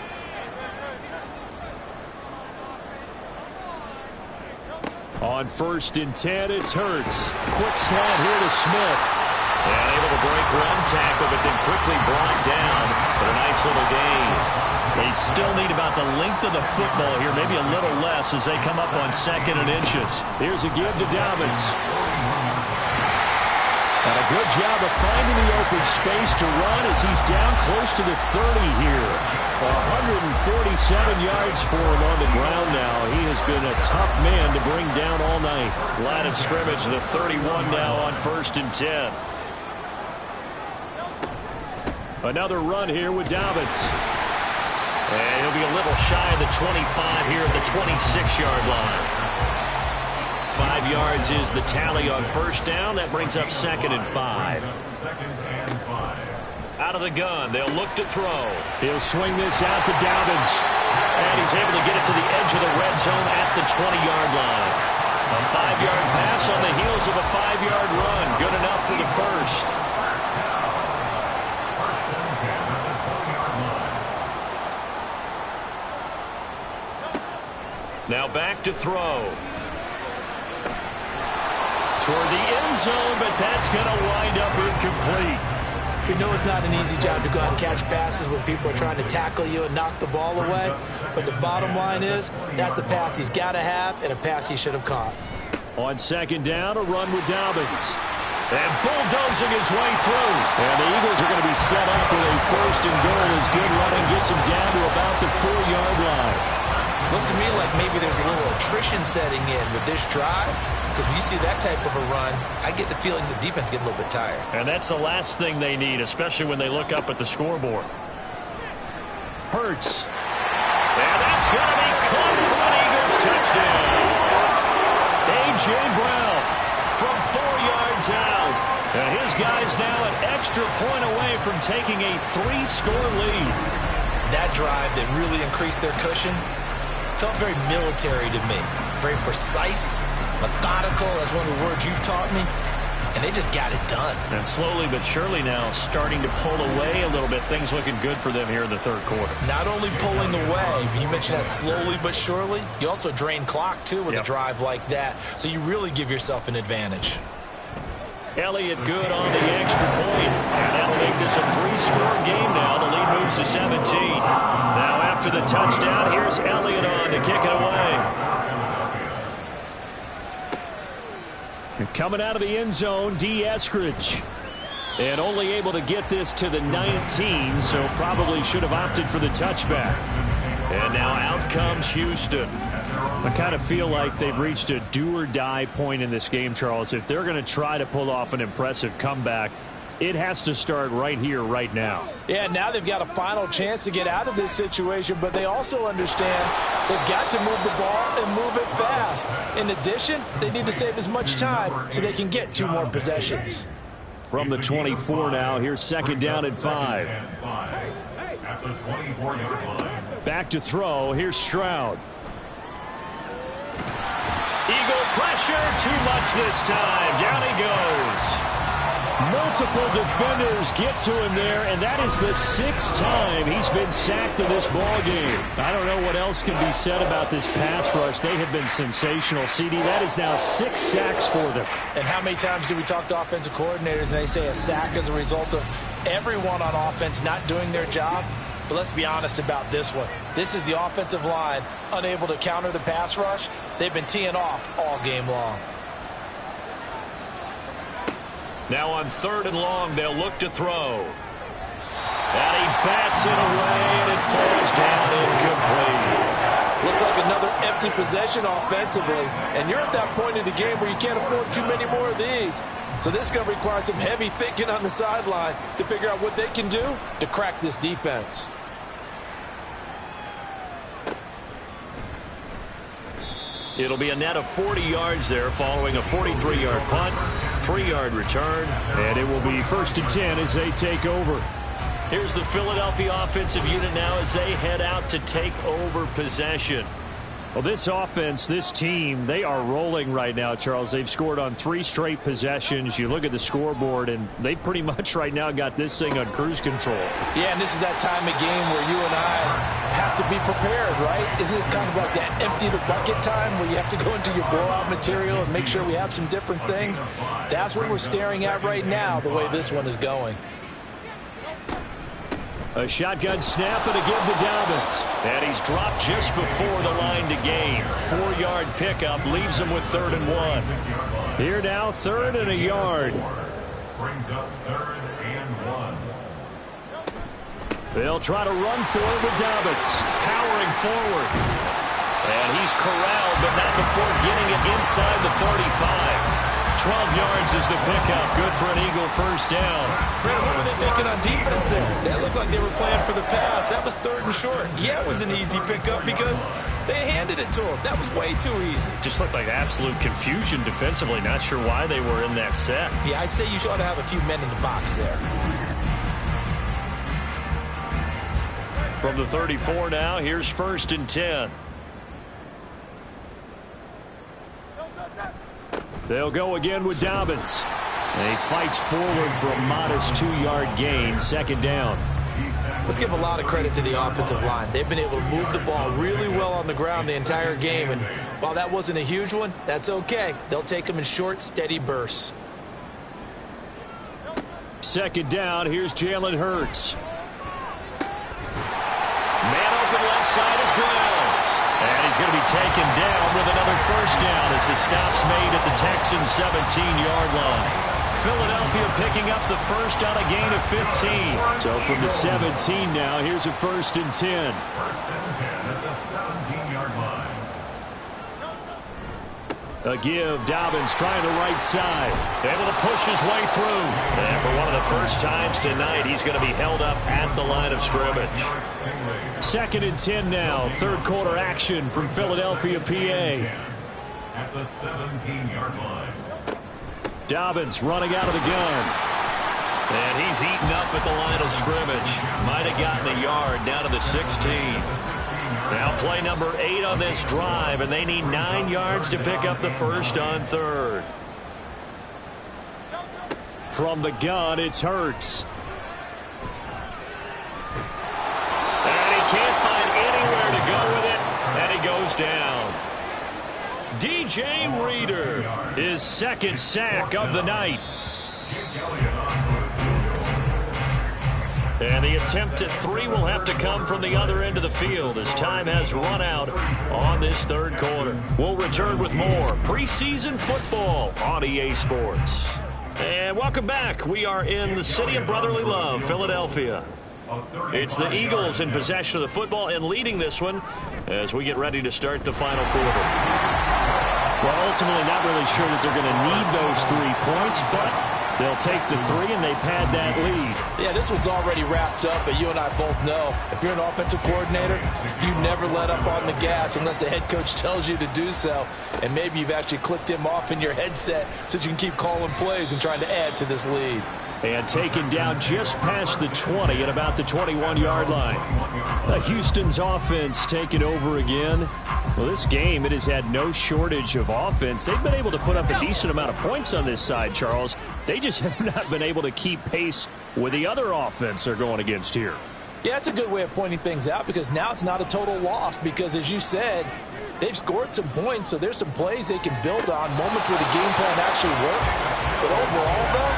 S2: On 1st and 10, it's Hurts. Quick slant here to Smith. And able to break one tackle, but then quickly brought down. But a nice little gain. They still need about the length of the football here, maybe a little less as they come up on 2nd and inches. Here's a give to Dobbins. And a good job of finding the open space to run as he's down close to the 30 here. 147 yards for him on the ground now. He has been a tough man to bring down all night. Line of scrimmage, the 31 now on 1st and 10. Another run here with Dobbins. And he'll be a little shy of the 25 here at the 26-yard line. 5 yards is the tally on 1st down. That brings up 2nd and 5. Out of the gun, they'll look to throw. He'll swing this out to Dobbins. And he's able to get it to the edge of the red zone at the 20-yard line. A 5-yard pass on the heels of a 5-yard run. Good enough for the first. Now back to throw. Toward the end zone, but that's going to wind up incomplete.
S3: We know it's not an easy job to go out and catch passes when people are trying to tackle you and knock the ball away. But the bottom line is, that's a pass he's got to have and a pass he should have caught.
S2: On 2nd down, a run with Dobbins. And bulldozing his way through. And the Eagles are going to be set up with a 1st and goal as good running gets him down to about the 4-yard line.
S3: Looks to me like maybe there's a little attrition setting in with this drive. Because when you see that type of a run, I get the feeling the defense get a little bit tired.
S2: And that's the last thing they need, especially when they look up at the scoreboard. Hurts. And that's going to be caught for an Eagles touchdown. A.J. Brown from 4 yards out. And his guy's now an extra point away from taking a 3-score lead.
S3: That drive that really increased their cushion felt very military to me. Very precise, methodical. That's one of the words you've taught me. And they just got it done.
S2: And slowly but surely now starting to pull away a little bit. Things looking good for them here in the 3rd quarter.
S3: Not only pulling away, but you mentioned that slowly but surely. You also drain clock, too, with a drive like that. So you really give yourself an advantage.
S2: Elliott good on the extra point. And that'll make this a 3-score game now. The lead moves to 17. Now after the touchdown, here's Elliott on to kick it away. And coming out of the end zone, D. Eskridge. And only able to get this to the 19, so probably should have opted for the touchback. And now out comes Houston. I kind of feel like they've reached a do-or-die point in this game, Charles. If they're going to try to pull off an impressive comeback, it has to start right here, right now.
S3: Yeah, now they've got a final chance to get out of this situation, but they also understand they've got to move the ball and move it fast. In addition, they need to save as much time so they can get 2 more possessions.
S2: From the 24 now, here's 2nd down and 5.
S4: At the 24-yard line.
S2: Back to throw. Here's Stroud. Eagle pressure, too much this time. Down he goes. Multiple defenders get to him there, and that is the 6th time he's been sacked in this ball game. I don't know what else can be said about this pass rush. They have been sensational. CD, that is now 6 sacks for them.
S3: And how many times do we talk to offensive coordinators and they say a sack as a result of everyone on offense not doing their job? But let's be honest about this one. This is the offensive line unable to counter the pass rush. They've been teeing off all game long.
S2: Now on 3rd and long, they'll look to throw. And he bats it away, and it falls down incomplete.
S3: Looks like another empty possession offensively. And you're at that point in the game where you can't afford too many more of these. So this is going to require some heavy thinking on the sideline to figure out what they can do to crack this defense.
S2: It'll be a net of 40 yards there following a 43-yard punt, 3-yard return, and it will be 1st and 10 as they take over. Here's the Philadelphia offensive unit now as they head out to take over possession. Well, this offense, this team, they are rolling right now, Charles. They've scored on 3 straight possessions. You look at the scoreboard, and they pretty much right now got this thing on cruise control.
S3: Yeah, and this is that time of game where you and I have to be prepared, right? Isn't this kind of like that empty the bucket time where you have to go into your blowout material and make sure we have some different things? That's what we're staring at right now, the way this one is going.
S2: A shotgun snap and a give to Dobbins. And he's dropped just before the line to gain. 4-yard pickup leaves him with 3rd and 1. Here now, 3rd and a yard.
S4: Brings up 3rd and 1.
S2: They'll try to run for it with Dobbins. Powering forward. And he's corralled, but not before getting it inside the 35. 12 yards is the pickup. Good for an Eagle first down.
S3: Brandon, what were they thinking on defense there? That looked like they were playing for the pass. That was 3rd and short. Yeah, it was an easy pickup because they handed it to him. That was way too easy.
S2: Just looked like absolute confusion defensively. Not sure why they were in that set.
S3: Yeah, I'd say you ought to have a few men in the box there.
S2: From the 34 now, here's 1st and 10. They'll go again with Dobbins. And he fights forward for a modest 2-yard gain, 2nd down.
S3: Let's give a lot of credit to the offensive line. They've been able to move the ball really well on the ground the entire game. And while that wasn't a huge one, that's okay. They'll take them in short, steady bursts.
S2: 2nd down, here's Jalen Hurts. Man open left side is Brown. And he's going to be taken down with another 1st down as the stop's made at the Texans' 17-yard line. Philadelphia picking up the 1st on a gain of 15. So from the 17 now, here's a 1st and 10.
S4: 1st and 10 at the 17-yard line.
S2: A give, Dobbins trying the right side. Able to push his way through. And for one of the first times tonight, he's going to be held up at the line of scrimmage. 2nd and 10 now. 3rd quarter action from Philadelphia, PA.
S4: At the 17-yard line.
S2: Dobbins running out of the gun. And he's eaten up at the line of scrimmage. Might have gotten a yard down to the 16. Now play number 8 on this drive, and they need 9 yards to pick up the 1st on 3rd. From the gun, it's Hurts. And he can't find anywhere to go with it, and he goes down. DJ Reader, his 2nd sack of the night. And the attempt at 3 will have to come from the other end of the field as time has run out on this 3rd quarter. We'll return with more preseason football on EA Sports. And welcome back. We are in the city of brotherly love, Philadelphia. It's the Eagles in possession of the football and leading this one as we get ready to start the final quarter. Well, ultimately not really sure that they're going to need those 3 points, but they'll take the 3 and they've had that lead.
S3: Yeah, this one's already wrapped up, but you and I both know if you're an offensive coordinator, you never let up on the gas unless the head coach tells you to do so. And maybe you've actually clicked him off in your headset so you can keep calling plays and trying to add to this lead.
S2: And taken down just past the 20 at about the 21-yard line. Houston's offense taking over again. Well, this game, it has had no shortage of offense. They've been able to put up a decent amount of points on this side, Charles. They just have not been able to keep pace with the other offense they're going against here.
S3: Yeah, it's a good way of pointing things out because now it's not a total loss because, as you said, they've scored some points, so there's some plays they can build on, moments where the game plan actually worked. But overall, though,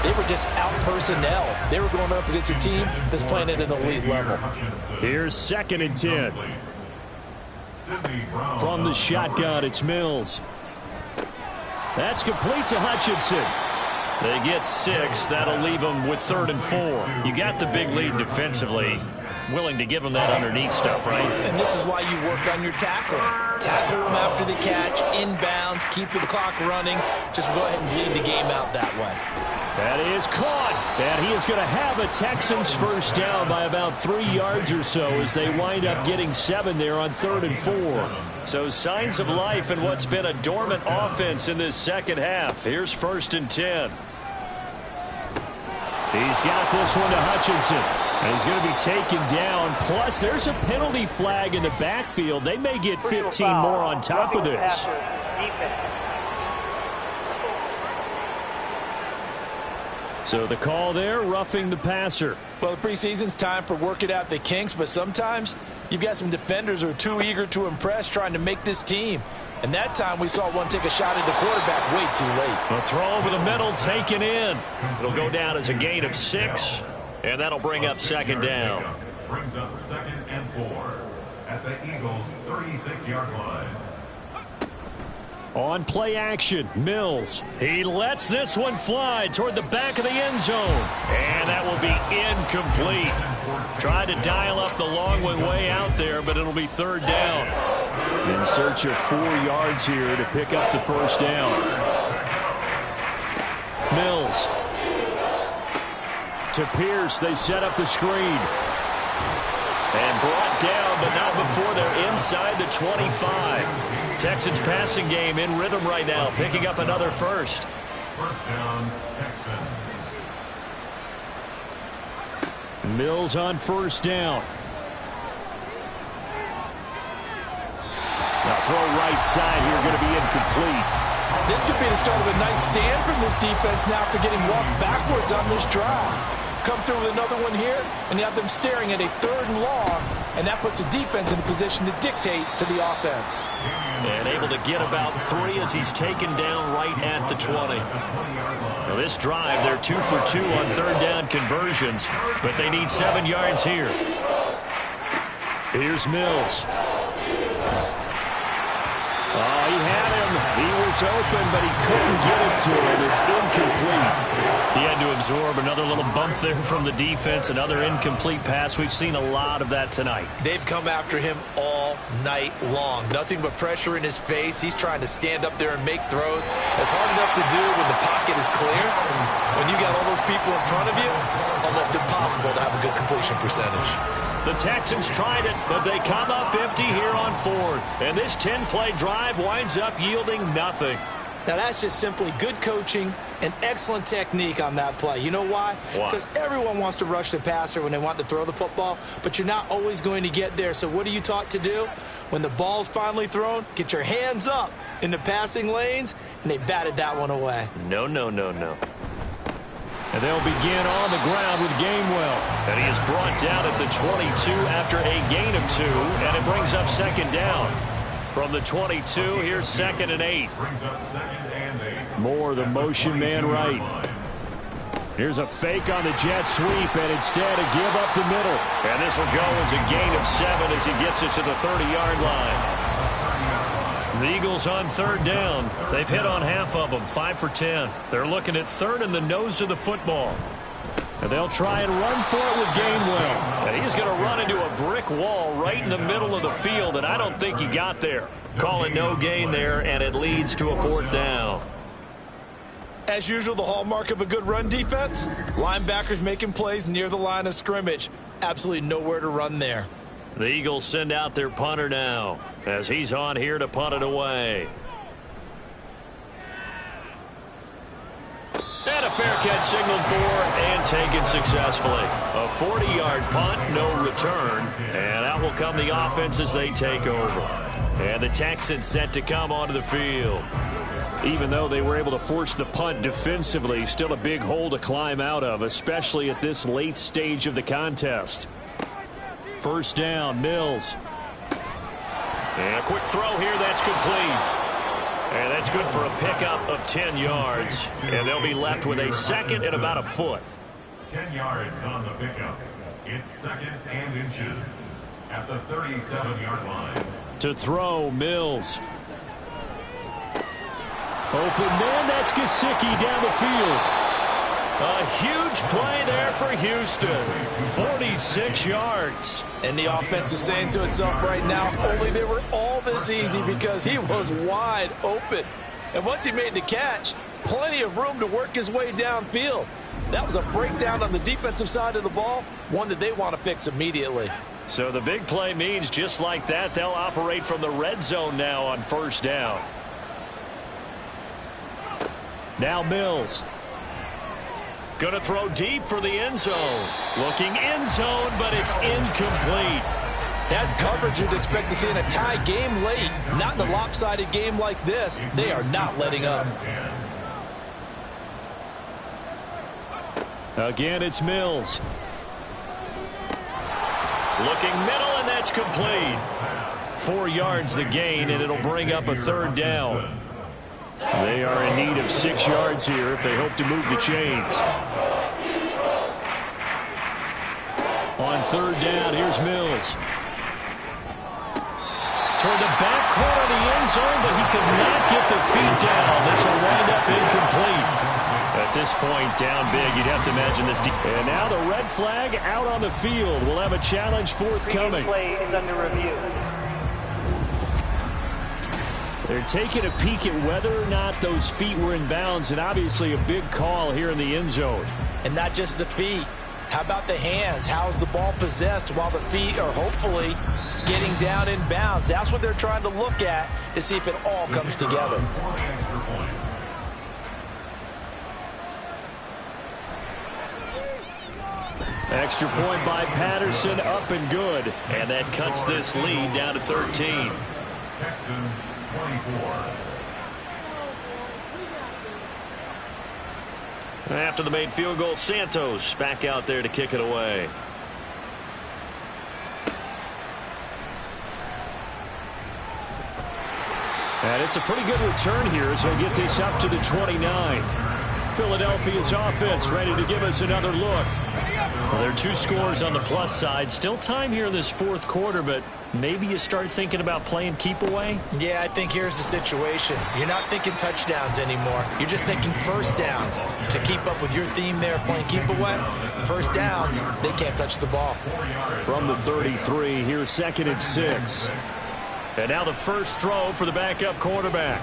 S3: they were just out personnel. They were going up against a team that's playing at an elite level.
S2: Here's 2nd and 10. From the shotgun, it's Mills. That's complete to Hutchinson. They get 6. That'll leave them with 3rd and 4. You got the big lead defensively. Willing to give them that underneath stuff, right?
S3: And this is why you work on your tackling. Tackle them after the catch, inbounds, keep the clock running. Just go ahead and bleed the game out that way.
S2: That is caught. And he is going to have a Texans first down by about 3 yards or so as they wind up getting 7 there on 3rd and 4. So signs of life in what's been a dormant offense in this second half. Here's 1st and 10. He's got this one to Hutchinson. And he's going to be taken down. Plus, there's a penalty flag in the backfield. They may get 15 more on top of this. So the call there, roughing the passer.
S3: Well, the preseason's time for working out the kinks, but sometimes you've got some defenders who are too eager to impress trying to make this team. And that time we saw one take a shot at the quarterback way too late.
S2: A throw over the middle taken in. It'll go down as a gain of 6, and that'll bring up 2nd down.
S4: Brings up 2nd and 4 at the Eagles' 36-yard line.
S2: On play action, Mills. He lets this one fly toward the back of the end zone. And that will be incomplete. Tried to dial up the long one way out there, but it'll be 3rd down. In search of 4 yards here to pick up the first down. Mills. To Pierce, they set up the screen. And brought down, but not before they're inside the 25. Texans passing game in rhythm right now, picking up another first.
S4: First down, Texans.
S2: Mills on 1st down. Now throw right side here, going to be incomplete.
S3: This could be the start of a nice stand from this defense now after getting walked backwards on this drive. Come through with another one here, and you have them staring at a 3rd and long, and that puts the defense in a position to dictate to the offense.
S2: And able to get about 3 as he's taken down right at the 20. Now this drive, they're 2 for 2 on 3rd down conversions, but they need 7 yards here. Here's Mills. Oh, he had him. He was open, but he couldn't get it to him. It's incomplete. He had to absorb another little bump there from the defense, another incomplete pass. We've seen a lot of that tonight.
S3: They've come after him all night long. Nothing but pressure in his face. He's trying to stand up there and make throws. It's hard enough to do when the pocket is clear. When you got all those people in front of you, almost impossible to have a good completion percentage.
S2: The Texans tried it, but they come up empty here on 4th. And this 10-play drive winds up yielding nothing.
S3: Now, that's just simply good coaching and excellent technique on that play. You know why? Because everyone wants to rush the passer when they want to throw the football, but you're not always going to get there. So what are you taught to do? When the ball's finally thrown, get your hands up in the passing lanes, and they batted that one away.
S2: No, no, no, no. And they'll begin on the ground with Gainwell. And he is brought down at the 22 after a gain of 2, and it brings up 2nd down. From the 22, here's 2nd and 8.
S4: Brings up 2nd and 8.
S2: More the motion man right. Here's a fake on the jet sweep, and instead a give up the middle. And this will go as a gain of 7 as he gets it to the 30-yard line. The Eagles on 3rd down. They've hit on half of them, 5 for 10. They're looking at 3rd in the nose of the football. And they'll try and run for it with Gainwell. And he's going to run into a brick wall right in the middle of the field, and I don't think he got there. Calling no gain there, and it leads to a 4th down.
S3: As usual, the hallmark of a good run defense, linebackers making plays near the line of scrimmage. Absolutely nowhere to run there.
S2: The Eagles send out their punter now as he's on here to punt it away. And a fair catch signaled for and taken successfully. A 40-yard punt, no return. And out will come the offense as they take over. And the Texans set to come onto the field. Even though they were able to force the punt defensively, still a big hole to climb out of, especially at this late stage of the contest. 1st down, Mills. And a quick throw here, that's complete. And that's good for a pickup of 10 yards. And they'll be left with a 2nd and about a foot.
S4: 10 yards on the pickup. It's 2nd and inches at the 37-yard line.
S2: To throw, Mills. Open man, that's Gesicki down the field. A huge play there for Houston. 46 yards.
S3: And the offense is saying to itself right now, only they were all this easy because he was wide open. And once he made the catch, plenty of room to work his way downfield. That was a breakdown on the defensive side of the ball, one that they want to fix immediately.
S2: So the big play means just like that, they'll operate from the red zone now on 1st down. Now Mills. Going to throw deep for the end zone. Looking end zone, but it's incomplete.
S3: That's coverage you'd expect to see in a tie game late. Not in a lopsided game like this. They are not letting up.
S2: Again, it's Mills. Looking middle, and that's complete. 4 yards the gain, and it'll bring up a 3rd down. They are in need of 6 yards here if they hope to move the chains. On 3rd down, here's Mills. Toward the back corner of the end zone, but he could not get the feet down. This will wind up incomplete. At this point, down big, you'd have to imagine this. And now the red flag out on the field. We'll have a challenge forthcoming.
S5: Play is under review.
S2: They're taking a peek at whether or not those feet were in bounds, and obviously a big call here in the end zone.
S3: And not just the feet. How about the hands? How is the ball possessed while the feet are hopefully getting down in bounds? That's what they're trying to look at to see if it all comes together.
S2: Extra point by Patterson, up and good. And that cuts this lead down to 13.
S4: Texans 24.
S2: After the made field goal, Santos back out there to kick it away. And it's a pretty good return here as he'll get this up to the 29. Philadelphia's offense ready to give us another look. Well, there are 2 scores on the plus side. Still time here in this 4th quarter, but maybe you start thinking about playing keep away?
S3: Yeah, I think here's the situation. You're not thinking touchdowns anymore. You're just thinking 1st downs. To keep up with your theme there, playing keep away, 1st downs, they can't touch the ball.
S2: From the 33, here's 2nd and 6. And now the first throw for the backup quarterback.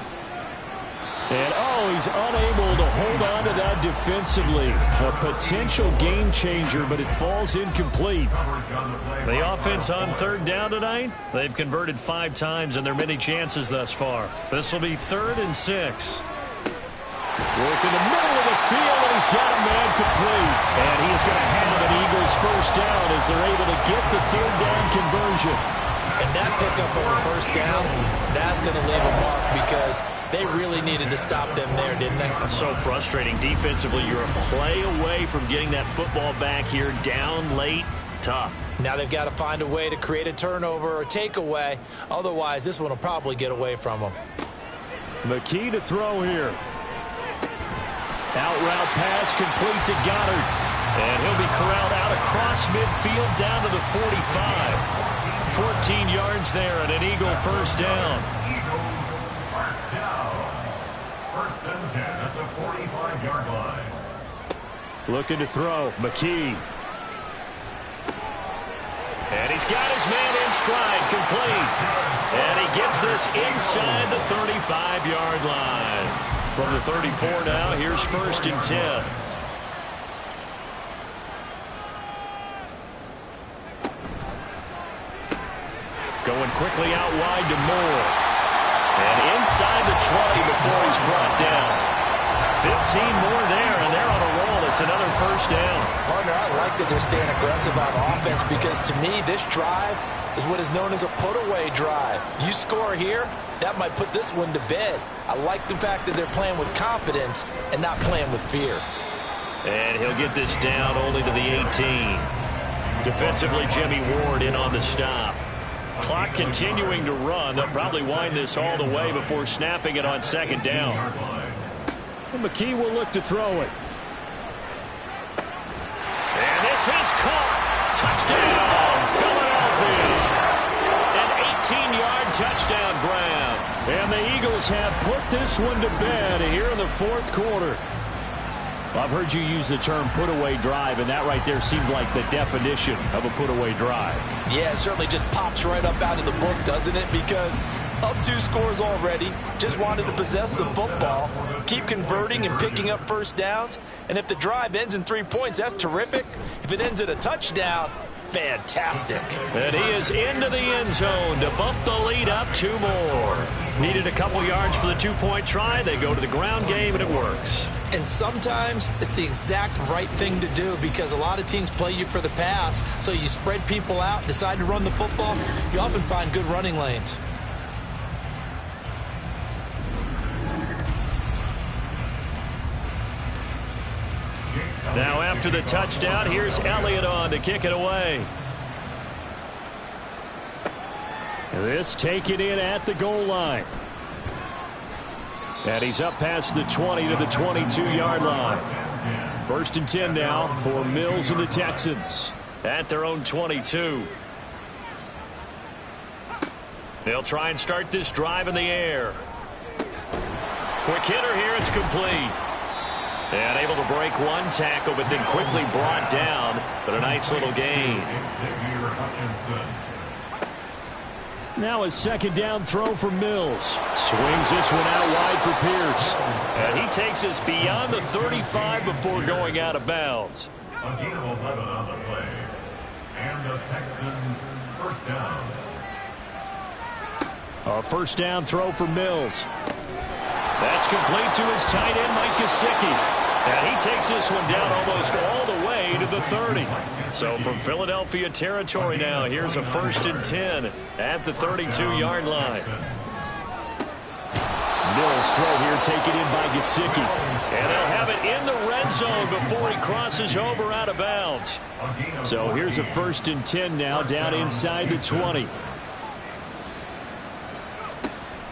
S2: And, oh, he's unable to hold on to that defensively. A potential game changer, but it falls incomplete. The offense on 3rd down tonight, they've converted 5 times in their many chances thus far. This will be 3rd and 6. Work in the middle of the field, and he's got a man complete. And he is going to have an Eagles first down as they're able to get the 3rd down conversion.
S3: And that pickup of a 1st down, that's going to leave a mark because they really needed to stop them there, didn't they?
S2: So frustrating. Defensively, you're a play away from getting that football back here down late. Tough.
S3: Now they've got to find a way to create a turnover or takeaway. Otherwise, this one will probably get away from them.
S2: McKee to throw here. Out route pass complete to Goddard. And he'll be corralled out across midfield down to the 45. 14 yards there and an Eagle first down.
S4: Eagles first down. 1st and 10 at the 45-yard line.
S2: Looking to throw. McKee. And he's got his man in stride, complete. And he gets this inside the 35-yard line. From the 34 now, here's 1st and 10. Going quickly out wide to Moore. And inside the 20 before he's brought down. 15 more there, and they're on a roll. It's another first down.
S3: Partner, I like that they're staying aggressive on offense because, to me, this drive is what is known as a put-away drive. You score here, that might put this one to bed. I like the fact that they're playing with confidence and not playing with fear.
S2: And he'll get this down only to the 18. Defensively, Jimmy Ward in on the stop. Clock continuing to run. They'll probably wind this all the way before snapping it on 2nd down. And McKee will look to throw it. This is caught. Touchdown, Philadelphia. An 18-yard touchdown grab. And the Eagles have put this one to bed here in the fourth quarter. Well, I've heard you use the term put-away drive, and that right there seemed like the definition of a put-away drive.
S3: Yeah, it certainly just pops right up out of the book, doesn't it? Because up 2 scores already, just wanted to possess the football, keep converting and picking up first downs. And if the drive ends in 3 points, that's terrific. If it ends in a touchdown, fantastic.
S2: And he is into the end zone to bump the lead up 2 more. Needed a couple yards for the 2-point try. They go to the ground game, and it works.
S3: And sometimes it's the exact right thing to do because a lot of teams play you for the pass. So you spread people out, decide to run the football. You often find good running lanes.
S2: Now after the touchdown, here's Elliott on to kick it away. This taken in at the goal line. And he's up past the 20 to the 22-yard line. 1st and 10 now for Mills and the Texans at their own 22. They'll try and start this drive in the air. Quick hitter here, it's complete. And able to break 1 tackle, but then quickly brought down. But a nice little gain. Now a 2nd down throw for Mills. Swings this one out wide for Pierce. And he takes us beyond the 35 before going out of bounds.
S4: A gain of 11 on the play. And the Texans first down.
S2: A 1st down throw for Mills. That's complete to his tight end, Mike Gesicki. And he takes this one down almost all the way to the 30. So from Philadelphia territory now, here's a 1st and 10 at the 32-yard line. Mills throw here taken in by Gesicki. And they'll have it in the red zone before he crosses over out of bounds. So here's a 1st and 10 now down inside the 20.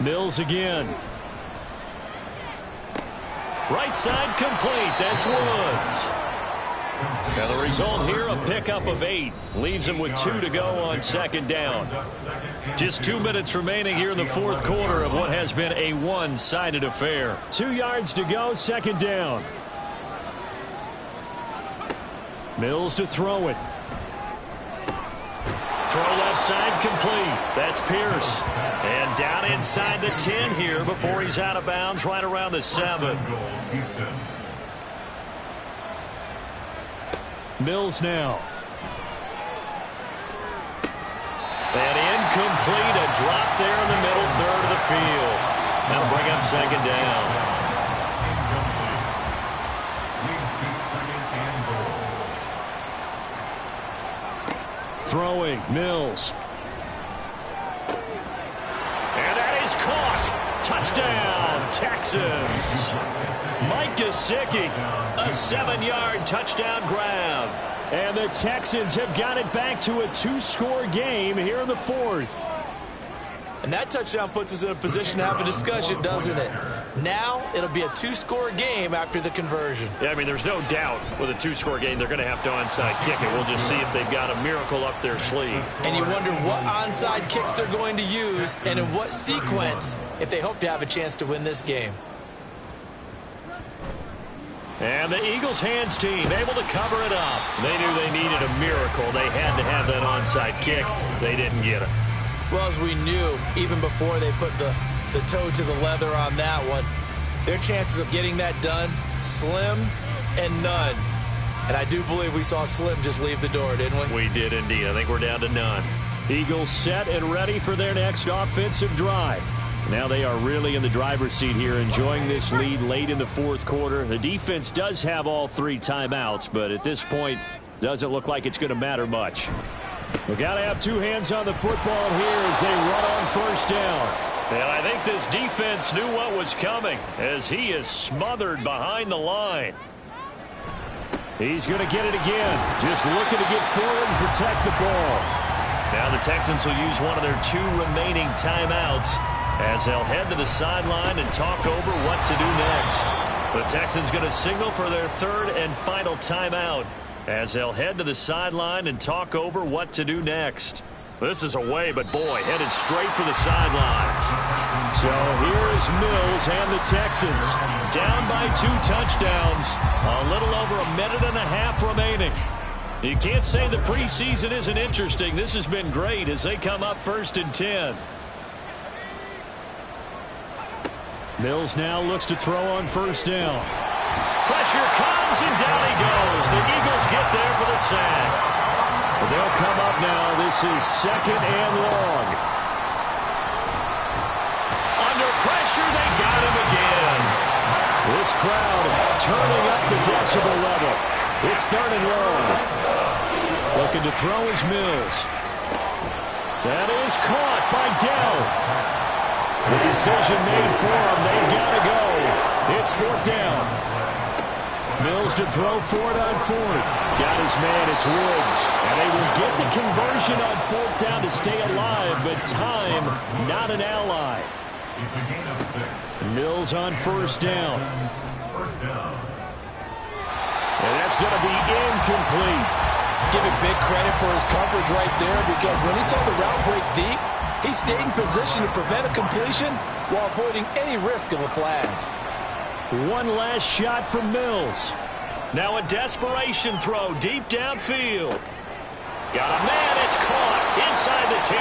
S2: Mills again. Right side complete. That's Woods. And the result here, a pickup of 8. Leaves him with 2 to go on 2nd down. Just 2 minutes remaining here in the fourth quarter of what has been a one-sided affair. 2 yards to go, 2nd down. Mills to throw it. Throw left side complete. That's Pierce. And down inside the 10 here before he's out of bounds right around the 7. Mills now. And incomplete. A drop there in the middle third of the field. That'll bring up 2nd down. Throwing, Mills. And that is caught. Touchdown, Texans. Mike Gesicki, a 7-yard touchdown grab. And the Texans have got it back to a 2-score game here in the fourth.
S3: And that touchdown puts us in a position to have a discussion, doesn't it? Now it'll be a 2-score game after the conversion.
S2: Yeah, I mean, there's no doubt with a 2-score game they're going to have to onside kick it. We'll just see if they've got a miracle up their sleeve.
S3: And you wonder what onside kicks they're going to use and in what sequence if they hope to have a chance to win this game.
S2: And the Eagles hands team able to cover it up. They knew they needed a miracle. They had to have that onside kick. They didn't get it.
S3: Well, as we knew, even before they put the toe to the leather on that one, their chances of getting that done, slim and none. And I do believe we saw Slim just leave the door, didn't we?
S2: We did indeed. I think we're down to none. Eagles set and ready for their next offensive drive. Now they are really in the driver's seat here, enjoying this lead late in the fourth quarter. The defense does have all 3 timeouts, but at this point, doesn't look like it's going to matter much. We've got to have 2 hands on the football here as they run on 1st down. And I think this defense knew what was coming as he is smothered behind the line. He's going to get it again. Just looking to get forward and protect the ball. Now the Texans will use one of their 2 remaining timeouts as they'll head to the sideline and talk over what to do next. The Texans going to signal for their 3rd and final timeout. as they'll head to the sideline and talk over what to do next. This is away, but boy, headed straight for the sidelines. So here's Mills and the Texans down by 2 touchdowns. A little over a minute and a half remaining. You can't say the preseason isn't interesting. This has been great as they come up 1st and 10. Mills now looks to throw on 1st down. Pressure comes and down he goes. The Eagles get there for the sack. But they'll come up now. This is 2nd and long. Under pressure, they got him again. This crowd turning up the decibel level. It's 3rd and long. Looking to throw is Mills. That is caught by Dell. The decision made for him. They've got to go. It's 4th down. Mills to throw for it on 4th. Got his man, it's Woods. And they will get the conversion on 4th down to stay alive, but time, not an ally.
S4: It's a gain of 6.
S2: Mills on 1st down. And that's going to be incomplete.
S3: Give him big credit for his coverage right there, because when he saw the route break deep, he stayed in position to prevent a completion while avoiding any risk of a flag.
S2: One last shot from Mills. Now a desperation throw deep downfield. Got a man, it's caught inside the 10.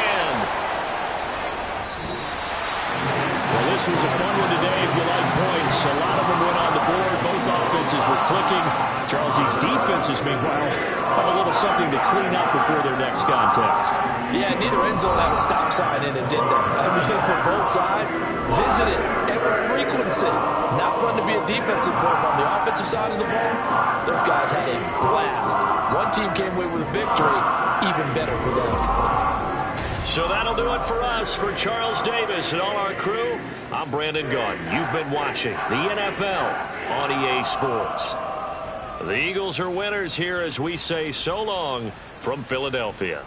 S2: Well, this was a fun one today if you like points. A lot of them went on the board. Both offenses were clicking. Charles, these defenses, meanwhile, have a little something to clean up before their next contest.
S3: Yeah, neither end zone had a stop sign in it, did they? I mean, for both sides, visit it at with frequency. Not fun to be a defensive player, but on the offensive side of the ball, those guys had a blast. One team came away with a victory, even better for them.
S2: So that'll do it for us. For Charles Davis and all our crew, I'm Brandon Gunn. You've been watching the NFL on EA Sports. The Eagles are winners here as we say so long from Philadelphia.